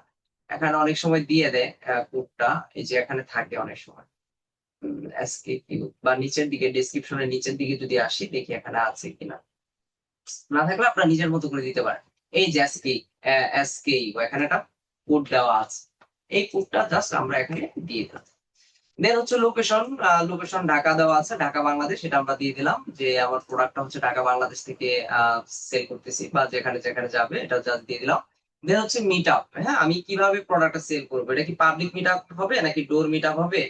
S1: এখানে অনেক সময় দিয়ে দেয় কোডটা, এই যে এখানে থাকে অনেক সময় এসকেইউ, বা নিচের দিকে ডেসক্রিপশনের নিচের দিকে যদি আসি দেখি এখানে আছে কিনা। না থাকলে আপনারা নিজের মতো করে দিতে পারেন। এই যে এসকেইউ এখানে একটা কোড দেওয়া আছে, এই কোডটা জাস্ট আমরা এখানে দিয়ে দিলাম। দেন হচ্ছে লোকেশন, লোকেশন ঢাকা দেওয়া আছে, ঢাকা বাংলাদেশ, এটা আমরা দিয়ে দিলাম যে আমার প্রোডাক্টটা হচ্ছে ঢাকা বাংলাদেশ থেকে সেল করতেছি, বা যেখানে যেখানে যাবে এটা জাস্ট দিয়ে দিলাম। দেন হচ্ছে মিট আপ, হ্যাঁ আমি কিভাবে প্রোডাক্টটা সেল করবো, এটা কি পাবলিক মিট আপ হবে নাকি ডোর মিট আপ হবে।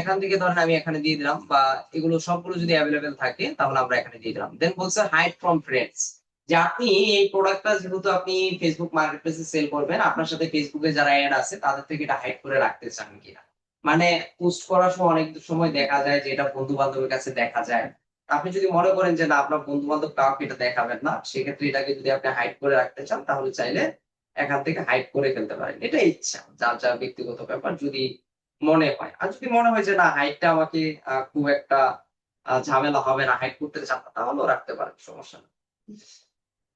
S1: এখান থেকে ধরেন আমি এখানে দিয়ে দিলাম, বা এগুলো সবগুলো যদি অ্যাভেলেবেল থাকে তাহলে আমরা এখানে দিয়ে দিলাম। দেন বলছে হাইড ফ্রম ফ্রেন্ডস, যে আপনি এই প্রোডাক্টটা যেহেতু আপনি ফেসবুক মার্কেট প্লেসে সেল করবেন, আপনার সাথে ফেসবুকে যারা অ্যাড আছে তাদের থেকে এটা হাইড করে রাখতে চান কিনা। মানে পোস্ট করার সময় অনেক সময় দেখা যায় যে এটা বন্ধু বান্ধবের কাছে দেখা যায়। আপনি যদি মনে করেন যে না আপনার বন্ধু বান্ধব কাউকে এটা দেখাবেন না, সেক্ষেত্রে এটাকে যদি আপনি হাইড করে রাখতে চান তাহলে চাইলে এখান থেকে হাইড করে ফেলতে পারেন। এটা ইচ্ছা, যার যার ব্যক্তিগত ব্যাপার, যদি মনে হয়। আর যদি মনে হয় যে না হাইডটা আমাকে খুব একটা ঝামেলা হবে না, হাইড করতে চান না, তাহলেও রাখতে পারেন, সমস্যা নেই।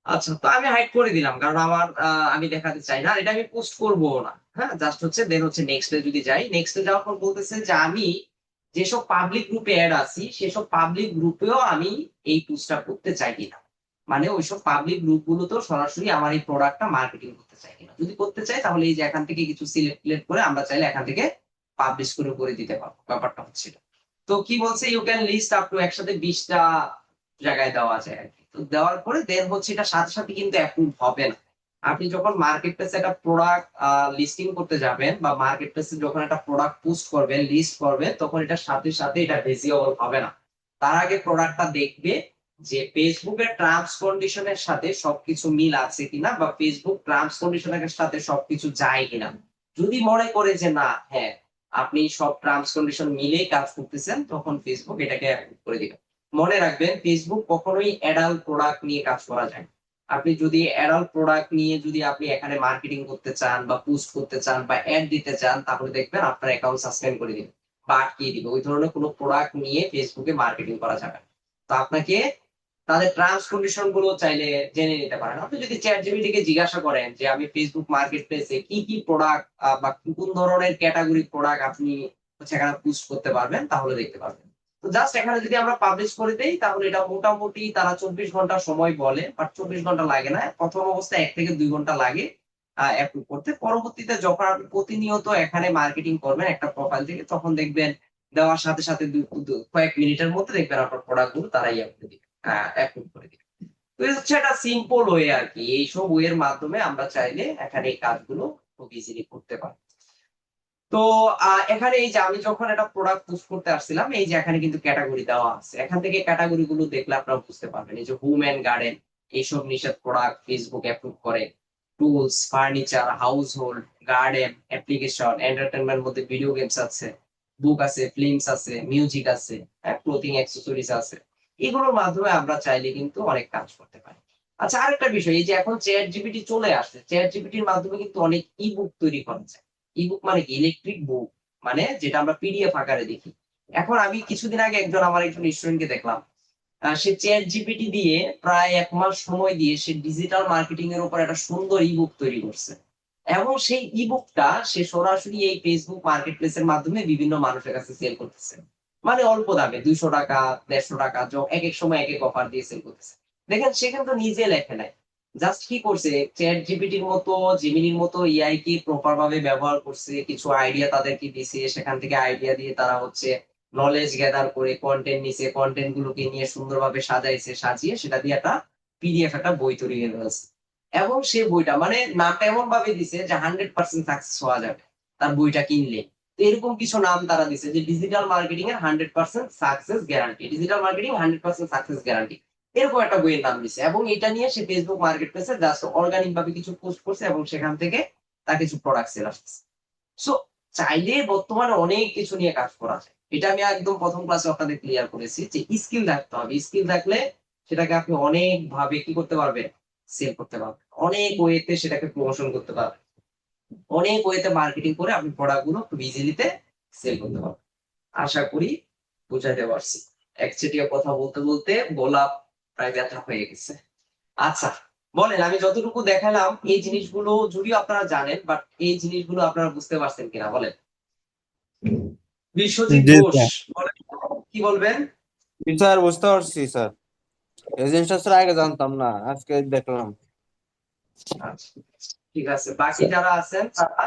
S1: আচ্ছা, তো আমি হাইড করে দিলাম কারণ আমার আমি দেখাতে চাই না, আর এটা আমি পোস্ট করবো না। হ্যাঁ, জাস্ট হচ্ছে দেন হচ্ছে নেক্সটে যদি যাই, নেক্সটে যাওয়ার পর বলতেছে যে আমি যেসব পাবলিক গ্রুপে অ্যাড আছি সেসব পাবলিক গ্রুপেও আমি এই পোস্টটা করতে চাই কিনা, মানে ওইসব পাবলিক গ্রুপ গুলোতেও সরাসরি আমার এই প্রোডাক্টটা মার্কেটিং করতে চাই কিনা। যদি করতে চাই তাহলে এই যে এখান থেকে কিছু সিলেক্ট করে আমরা চাইলে এখান থেকে পাবলিশ করে দিতে পারবো, ব্যাপারটা হচ্ছে এটা। তো কি বলছে, you can list up to, একসাথে 20টা জায়গায় দেওয়া যায় আর কি। তো দেওয়ার পরে দেন হচ্ছে এটা সাথে সাথে কিন্তু অ্যাপ্রুভ হবে না। আপনি যখন মার্কেট প্লেসে একটা প্রোডাক্ট লিস্টিং করতে যাবেন বা মার্কেট প্লেসে যখন একটা প্রোডাক্ট পোস্ট করবেন, লিস্ট করবেন, তখন এটার সাথে সাথে এটা ভিজিবল হবে না। তার আগে প্রোডাক্টটা দেখবে যে ফেসবুকের টার্মস কন্ডিশনের সাথে সবকিছু মিল আছে কিনা, বা ফেসবুক টার্মস কন্ডিশনের সাথে সবকিছু যায় কিনা। যদি মনে করে যে না, হ্যাঁ আপনি সব টার্মস কন্ডিশন মিলেই কাজ করতেছেন, তখন ফেসবুক এটাকে অ্যাপ্রুভ করে দিবে। মনে রাখবেন, ফেসবুক কখনোই অ্যাডাল্ট প্রোডাক্ট নিয়ে কাজ করা যায় না। আপনি যদি অ্যাডাল্ট প্রোডাক্ট নিয়ে যদি আপনি এখানে মার্কেটিং করতে চান বা পোস্ট করতে চান বা অ্যাড দিতে চান, তাহলে দেখবেন আপনার অ্যাকাউন্ট সাসপেন্ড করে দিবে বা আটকিয়ে দিবে। ওই ধরনের কোনো প্রোডাক্ট নিয়ে ফেসবুকে মার্কেটিং করা যাবে না। তো আপনাকে তাদের টার্মস কন্ডিশন গুলো চাইলে জেনে নিতে পারেন। আপনি যদি চ্যাট জিপিটি কে জিজ্ঞাসা করেন যে আমি ফেসবুক মার্কেট প্লেসে কি কি প্রোডাক্ট বা কোন ধরনের ক্যাটাগরি প্রোডাক্ট আপনি হচ্ছে এখানে পোস্ট করতে পারবেন, তাহলে দেখতে পারবেন। তো জাস্ট এখানে যদি আমরা পাবলিশ করে দেই তাহলে এটা মোটামুটি তারা 24 ঘন্টা সময় বলে, বাট 24 ঘন্টা লাগে না। প্রথম অবস্থায় 1 থেকে 2 ঘন্টা লাগে অ্যাপ্রুভ করতে। পরবর্তীতে যখন আপনি প্রতিনিয়ত এখানে মার্কেটিং করবেন একটা প্রোফাইল থেকে, তখন দেখবেন দেওয়ার সাথে সাথে কয়েক মিনিটের মধ্যে দেখবেন আপনার প্রোডাক্ট গুলো তারাই অ্যাপ্রুভ করে দিবে। তো এই হচ্ছে একটা সিম্পল ওয়ে আর কি। এইসব ওয়ের মাধ্যমে আমরা চাইলে এখানে এই কাজগুলো খুব ইজিলি করতে পারি। তো এখানে এই যে আমি যখন একটা প্রোডাক্ট পোস্ট করতে আসছিলাম, এই যে এখানে কিন্তু ক্যাটাগরি দেওয়া আছে। এখান থেকে ক্যাটাগরি গুলো দেখলে আপনারা বুঝতে পারবেন। এই যে হোম এন্ড গার্ডেন, এইসব নিষেধ প্রোডাক্ট ফেসবুক অ্যাপ্রুভ করে। Tools, furniture, house hold, garden, application, entertainment মধ্যে ভিডিও গেমস আছে, বুক আছে, ফিল্মস আছে, মিউজিক আছে, ক্লোথিং অ্যাক্সেসরিজ আছে। এগুলোর মাধ্যমে আমরা চাইলে কিন্তু অনেক কাজ করতে পারি। আচ্ছা, আরেকটা বিষয়, এই যে এখন চ্যাট জিপিটি চলে আসছে, চ্যাট জিপিটির মাধ্যমে কিন্তু অনেক ইবুক তৈরি করা যায়। ইবুক মানে কি? ইলেকট্রিক বুক, মানে যেটা আমরা পিডিএফ আকারে দেখি। এখন আমি কিছুদিন আগে আমার একজন স্টুডেন্টকে দেখলাম, সে চ্যাট জিপিটি দিয়ে প্রায় 1 মাস সময় দিয়ে সে ডিজিটাল মার্কেটিং এর উপর একটা সুন্দর ইবুক তৈরি করছে। এবং সেই ইবুকটা সে সরাসরি এই ফেসবুক মার্কেট প্লেসের মাধ্যমে বিভিন্ন মানুষের কাছে সেল করতেছে। মানে অল্প দামে 200 টাকা, 150 টাকা, এক এক সময় এক এক অফার দিয়ে সেল করতেছে। দেখেন, সে কিন্তু নিজে লেখে নাই, জাস্ট কি করছে, চ্যাট জিপিটির মতো, জিমিনির মতো এআই কে প্রপার ভাবে ব্যবহার করছে, কিছু আইডিয়া তাদেরকে দিছে, সেখান থেকে আইডিয়া দিয়ে তারা হচ্ছে নলেজ গ্যাদার করে কন্টেন্ট নিছে, কন্টেন্ট গুলোকে নিয়ে সুন্দরভাবে সাজাইছে, সাজিয়ে সেটা দিয়ে একটা পিডিএফ, একটা বই তৈরি করে ফেলছে। এবং সেই বইটা মানে নামটা এমন ভাবে দিছে যে 100% সাকসেস হওয়া যাবে তার বইটা কিনলে। তো এরকম কিছু নাম তারা দিছে যে ডিজিটাল মার্কেটিং এর 100% success guarantee, digital marketing 100% success guarantee, এরকম একটা বইয়ের নাম দিছে। এবং এটা নিয়ে সে ফেসবুক মার্কেট প্লেসে জাস্ট অর্গানিক ভাবে কিছু পোস্ট করছে এবং সেখান থেকে তার কিছু প্রোডাক্ট সেল আসছে। সো চাইলে বর্তমানে অনেক কিছু নিয়ে কাজ করা যায়। এটা আমি একদম প্রথম ক্লাসে আপনাদের ক্লিয়ার করেছি যে স্কিল থাকতে হবে। স্কিল থাকলে সেটাকে আপনি অনেক ভাবে কি করতে পারবেন, সেল করতে পারবেন, অনেক ওয়েতে সেটাকে প্রমোশন করতে পারবেন, অনেক ওয়েতে মার্কেটিং করে আপনি প্রোডাক্ট গুলো খুব ইজিলিতে সেল করতে পারবেন। আশা করি বুঝাতে পারছি। একচেটিয়া কথা বলতে বলতে গলা প্রায় ব্যথা হয়ে গেছে। আচ্ছা, বলেন, আমি যতটুকু দেখালাম এই জিনিসগুলো যদিও আপনারা জানেন, বাট এই জিনিসগুলো আপনারা বুঝতে পারছেন কিনা বলেন। বিশ্বজিৎ
S6: জি
S1: ঘোষ,
S6: স্যার।
S1: বলেন, কি বলবেন?
S7: স্যার বুঝতে পারছি স্যার, এই জিনিসটা স্যার আগে জানতাম না, আজকে দেখলাম।
S1: আচ্ছা, ঠিক আছে, বাকি যারা আছেন তারা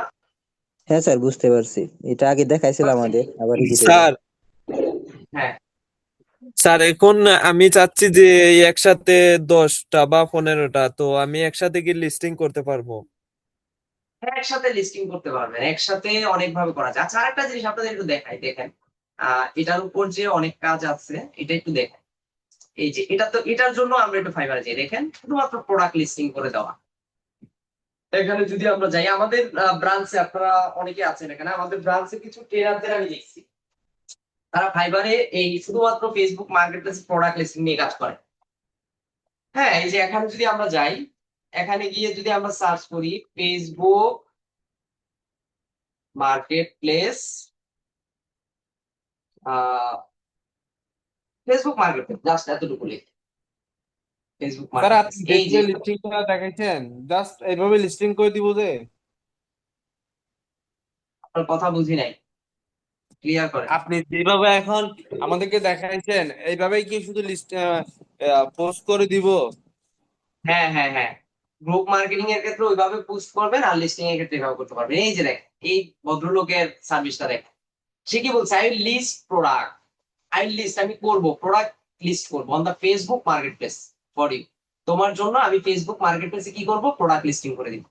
S8: হ্যাঁ স্যার বুঝতে পারছি, এটা আগে দেখাইছিল আমাদের, আবার রিপিট হইলো।
S6: স্যার,
S1: হ্যাঁ,
S6: স্যার এখন আমি চাচ্ছি যে এই একসাথে 10টা বা 15টা, তো আমি একসাথে কি লিস্টিং করতে পারবো?
S1: একসাথে লিস্টিং করতে পারবেন, একসাথে অনেক ভাবে করা যায়। আচ্ছা, আরেকটা জিনিস আপনাদের একটু দেখাই, দেখেন এটার উপর যে অনেক কাজ আছে এটা একটু দেখেন। এই যে এটা, তো এটার জন্য আমরা একটু ফাইবারে যাই, দেখেন শুধুমাত্র প্রোডাক্ট লিস্টিং করে দেওয়া, এখানে যদি আমরা যাই আমাদের ব্রাঞ্চে, আপনারা অনেকে আছেন এখানে, আমাদের ব্রাঞ্চে কিছু ট্রেনারদের আমি দেখছি তারা ফাইবারে এই শুধুমাত্র ফেসবুক মার্কেটপ্লেস প্রোডাক্ট লিস্টিং নিয়ে কাজ করে। হ্যাঁ, এই যে এখানে যদি আমরা যাই, এখানে গিয়ে যদি আমরা সার্চ করি Facebook marketplace, Facebook marketplace, just এতটুকু লিখি ফেসবুক
S7: স্যার আপনি
S1: মার্কেটপ্লেস। এই যে
S7: যেভাবে লিস্টিংটা দেখাইছেন জাস্ট এইভাবে লিস্টিং করে দিব যে?
S1: আপনার কথা বুঝি নাই, ক্লিয়ার করেন।
S7: আপনি যেভাবে এখন আমাদেরকে দেখাইছেন এইভাবেই কি শুধু লিস্ট পোস্ট করে দিব?
S1: হ্যাঁ হ্যাঁ হ্যাঁ, গ্রুপ মার্কেটিং এর ক্ষেত্রে ওইভাবে পোস্ট করবেন, আর লিস্টিং এর ক্ষেত্রে এভাবে করতে পারবেন। এই যে দেখেন, এই ভদ্রলোকের সার্ভিসটা দেখেন, সে কি বলছে, আই লিস্ট প্রোডাক্ট, আমি করব প্রোডাক্ট লিস্ট করবো on the Facebook marketplace for you. তোমার জন্য আমি ফেসবুক মার্কেটপ্লেসে কি করব, প্রোডাক্ট লিস্টিং করে দিব।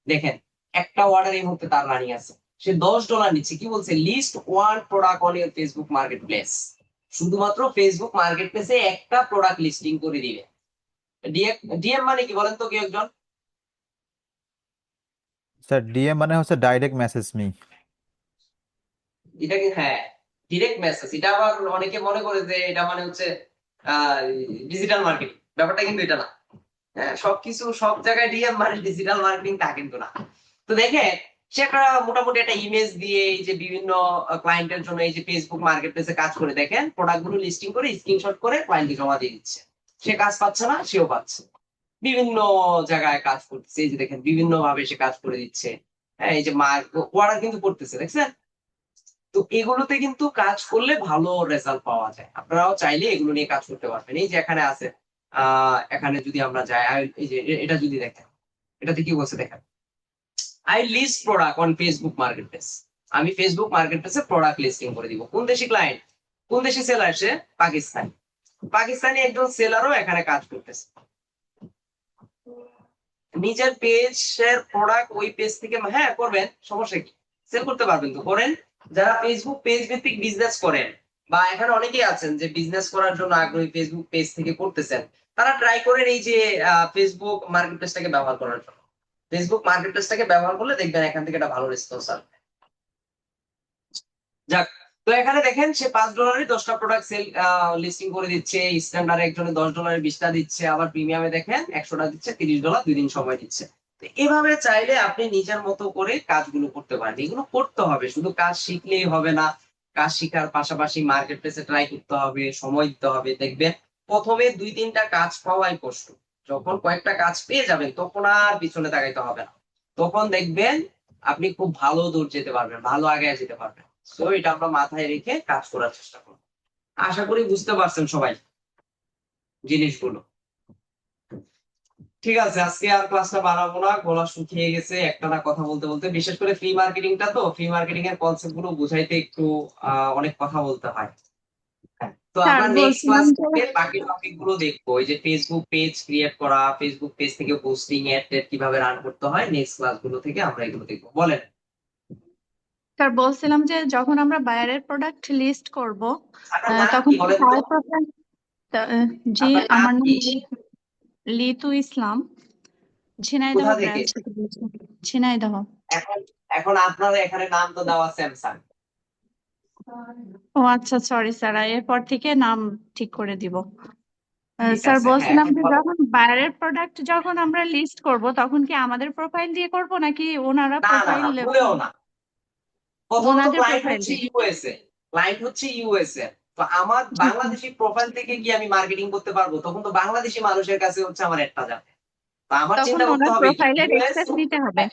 S1: দেখেন, একটা অর্ডার এই মুহূর্তে তার রানিং আছে, সে $10 নিচ্ছে। কি বলছে, list one product on your Facebook marketplace. শুধুমাত্র ফেসবুক মার্কেটপ্লেসে একটা প্রোডাক্ট লিস্টিং করে দিবে। ডিএম মানে কি বলেন তো কেউ একজন?
S9: স্যার ডিএম মানে হচ্ছে ডাইরেক্ট মেসেজ মি।
S1: এটা কি, হ্যাঁ, ডিরেক্ট মেসেজ। এটা আবার অনেকে মনে করে যে এটা মানে হচ্ছে ডিজিটাল মার্কেটিং, ব্যাপারটা কিন্তু এটা না। হ্যাঁ, সবকিছু সব জায়গায় ডিএম মানে ডিজিটাল মার্কেটিং তা কিন্তু না। তো দেখেন, সে একটা মোটামুটি একটা ইমেজ দিয়ে এই যে বিভিন্ন ক্লায়েন্টের জন্য এই যে ফেসবুক মার্কেটপ্লেসে কাজ করে, দেখেন প্রোডাক্ট গুলো লিস্টিং করে স্ক্রিনশট করে ক্লায়েন্টকে জমা দিয়ে দিচ্ছে। সে কাজ পাচ্ছে না, সেও পাচ্ছে। বিভিন্ন জায়গায় কাজ করতেছে, এই যে দেখেন বিভিন্ন ভাবে সে কাজ করে দিচ্ছে। হ্যাঁ, এই যে অর্ডার কিন্তু করতেছে, দেখছেন? তো এগুলোতে কিন্তু কাজ করলে ভালো রেজাল্ট পাওয়া যায়। আপনারাও চাইলে এগুলো নিয়ে কাজ করতে পারবেন। এই যে এখানে আছে, এখানে যদি আমরা যাই, এই যে এটা যদি দেখেন, এটাতে কি বলছে দেখেন, I list product on Facebook marketplace. আমি ফেসবুক মার্কেটপ্লেসে প্রোডাক্ট লিস্টিং করে দিব। কোন দেশি ক্লায়েন্ট, কোন দেশি সেলার? সে পাকিস্তানি। পাকিস্তানি একজন সেলারও এখানে কাজ করতেছে। নিজের পেজের প্রোডাক্ট ওই পেজ থেকে, হ্যাঁ করবেন, সমস্যা কি, সেল করতে পারবেন তো, করেন। যারা ফেসবুক পেজ ভিত্তিক বিজনেস করেন, বা এখানে অনেকেই আছেন যে বিজনেস করার জন্য আগ্রহী, ফেসবুক পেজ থেকে করতেছেন, তারা ট্রাই করেন এই যে ফেসবুক মার্কেটপ্লেসটাকে ব্যবহার করার জন্য। ফেসবুক মার্কেটপ্লেসটাকে ব্যবহার করলে দেখবেন এখান থেকে একটা ভালো রেসপন্স আসবে। যাক, তো এখানে দেখেন সে $5 10টা প্রোডাক্ট সেল লিস্টিং করে দিচ্ছে। স্ট্যান্ডার্ড একজনে $10 20টা দিচ্ছে, আবার প্রিমিয়ামে দেখেন 100টা দিচ্ছে, $30 2 দিন সময় দিচ্ছে। তো এভাবে চাইলে আপনি নিজের মতো করে কাজগুলো করতে পারেন। এগুলো করতে হবে, শুধু কাজ শিখলেই হবে না, কাজ শিখার পাশাপাশি মার্কেট প্লেসে ট্রাই করতে হবে, সময় দিতে হবে। দেখবেন প্রথমে 2-3টা কাজ পাওয়াই কষ্ট, যখন কয়েকটা কাজ পেয়ে যাবেন তখন আর পিছনে তাকাইতে হবে না। তখন দেখবেন আপনি খুব ভালো দূর যেতে পারবেন, ভালো আগে যেতে পারবেন। তো এটা আমরা মাথায় রেখে কাজ করার চেষ্টা করব। আশা করি বুঝতে পারছেন সবাই জিনিসগুলো। ঠিক আছে, আজকে আর ক্লাসটা বাড়াবো না, গলা শুকিয়ে গেছে একটানা কথা বলতে বলতে। বিশেষ করে ফ্রি মার্কেটিংটা, তো ফ্রি মার্কেটিং এর কনসেপ্ট গুলো বুঝাইতে একটু অনেক কথা বলতে হয়। হ্যাঁ, তো
S4: স্যার
S1: আমরা নেক্সট
S4: বলছিলাম
S1: ক্লাস
S4: যে
S1: থেকে বাকি টপিক গুলো দেখবো। এই যে ফেসবুক পেজ ক্রিয়েট করা, ফেসবুক পেজ থেকে পোস্টিং এড কিভাবে রান করতে হয়, নেক্সট ক্লাস গুলো থেকে আমরা এগুলো দেখবো। বলেন।
S10: স্যার বলছিলাম যে যখন আমরা বায়ারের প্রোডাক্ট লিস্ট করব
S1: আপনার নাম
S10: তখন
S1: কি বলেন তো?
S10: তার প্রোফাইল জি
S1: আপনার নাম
S10: আমার নাম
S1: কি?
S10: লিতু ইসলাম, ঝিনাইদহ
S1: কোথা থেকে?
S10: ব্রাঞ্চ থেকে বলছি। ঝিনাইদহ।
S1: এখন এখন আপনার এখানে নাম তো দেওয়া স্যামসাং।
S10: ও আচ্ছা, সরি স্যার, এরপর থেকে নাম ঠিক করে দিব।
S1: ঠিক
S10: স্যার
S1: আছে, হ্যাঁ
S10: বলছিলাম
S1: এখন
S10: যে
S1: বলো।
S10: যখন বায়ারের প্রোডাক্ট যখন আমরা লিস্ট করব তখন কি আমাদের প্রোফাইল দিয়ে করব নাকি ওনারা
S1: না না
S10: প্রোফাইল
S1: না, ভুলেও না। প্রথমত
S10: ওনাদের
S1: ক্লায়েন্ট
S10: প্রোফাইল
S1: হচ্ছে ইউএসএ, ক্লায়েন্ট হচ্ছে ইউএসএ। তো আমার বাংলাদেশি প্রোফাইল থেকে কি আমি মার্কেটিং করতে পারবো? তখন তো বাংলাদেশি মানুষের কাছে হচ্ছে আমার একটা যাবে। তো আমার
S10: তখন
S1: চিন্তা করতে
S10: ওনার
S1: হবে কি,
S10: প্রোফাইলের
S1: ইউএস
S10: অ্যাক্সেস নিতে হবে।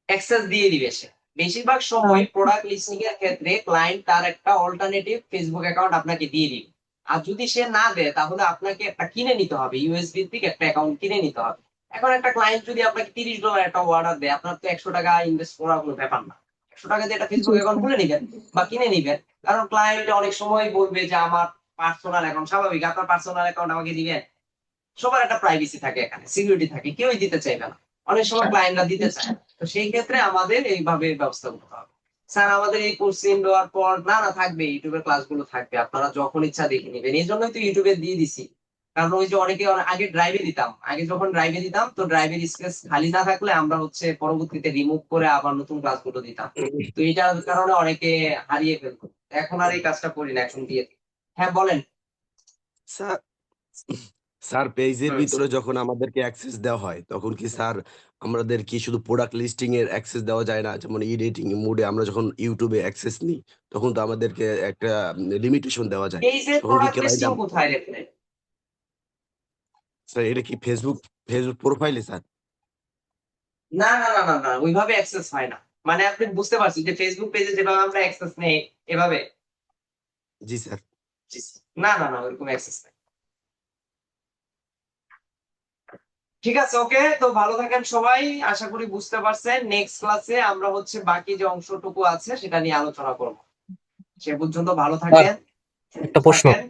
S1: অ্যাক্সেস দিয়ে দিবে সে। বেশিরভাগ সময় প্রোডাক্ট লিস্টিং এর ক্ষেত্রে ক্লায়েন্ট তার একটা অল্টারনেটিভ ফেসবুক অ্যাকাউন্ট আপনাকে দিয়ে দিবে। আর যদি সে না দেয় তাহলে আপনাকে একটা কিনে নিতে হবে, ইউএস ভিত্তিক একটা অ্যাকাউন্ট কিনে নিতে হবে। এখন একটা ক্লায়েন্ট যদি আপনাকে $30 একটা অর্ডার দেয়, আপনার তো $100 ইনভেস্ট করার কোনো ব্যাপার না। $100 দিয়ে একটা ফেসবুক অ্যাকাউন্ট খুলে নিবেন বা কিনে নিবেন। কারণ ক্লায়েন্ট অনেক সময় বলবে যে আমার পার্সোনাল অ্যাকাউন্ট, স্বাভাবিক আপনার পার্সোনাল অ্যাকাউন্ট আমাকে দিবেন। সবার একটা প্রাইভেসি থাকে, এখানে সিকিউরিটি থাকে, কেউই দিতে চাইবে না, অনেক সময় ক্লায়েন্টরা দিতে চায়। তো সেই ক্ষেত্রে আমাদের এইভাবে ব্যবস্থা করতে হবে। স্যার আমাদের এই কোর্স দেওয়ার পর, না না থাকবে, ইউটিউবের ক্লাসগুলো থাকবে, আপনারা যখন ইচ্ছা দেখে নেবেন। এই জন্যই তো ইউটিউবে দিয়ে দিছি, কারণ ওই যে অনেকে আগে ড্রাইভে দিতাম, আগে যখন ড্রাইভে দিতাম তো ড্রাইভের স্পেস খালি না থাকলে আমরা হচ্ছে পরবর্তীতে রিমুভ করে আবার নতুন ক্লাসগুলো দিতাম। তো এটার কারণে অনেকে হারিয়ে ফেলতো। এখন আর এই কাজটা করি না, এখন দিয়ে দিই। হ্যাঁ বলেন।
S11: স্যার স্যার পেজের
S1: হুম।
S11: ভিতরে যখন আমাদেরকে অ্যাক্সেস দেওয়া হয় তখন কি স্যার আমাদের কি শুধু প্রোডাক্ট লিস্টিং এর অ্যাক্সেস দেওয়া যায় না? যেমন এডিটিং মোডে আমরা যখন ইউটিউবে অ্যাক্সেস নিই তখন তো আমাদেরকে একটা লিমিটেশন দেওয়া যায়।
S1: এই যে
S11: তখন কি
S1: প্রোডাক্ট
S11: ক্লায়েন্ট
S1: লিস্টিং কোথায় রেখে?
S11: স্যার এটা কি ফেসবুক প্রোফাইলে স্যার?
S1: না না না না না, ওইভাবে অ্যাক্সেস হয় না। মানে আপনি বুঝতে পারছেন যে ফেসবুক পেজে যেভাবে আমরা অ্যাক্সেস নেই এভাবে?
S11: জি স্যার।
S1: জি, না না না, ওইরকম অ্যাক্সেস নেই। ঠিক আছে, ওকে, তো ভালো থাকেন সবাই, আশা করি বুঝতে পারছেন। নেক্সট ক্লাসে আমরা হচ্ছে বাকি যে অংশটুকু আছে সেটা নিয়ে আলোচনা করব। সে পর্যন্ত ভালো থাকেন,
S6: একটা প্রশ্ন।
S1: থাকেন।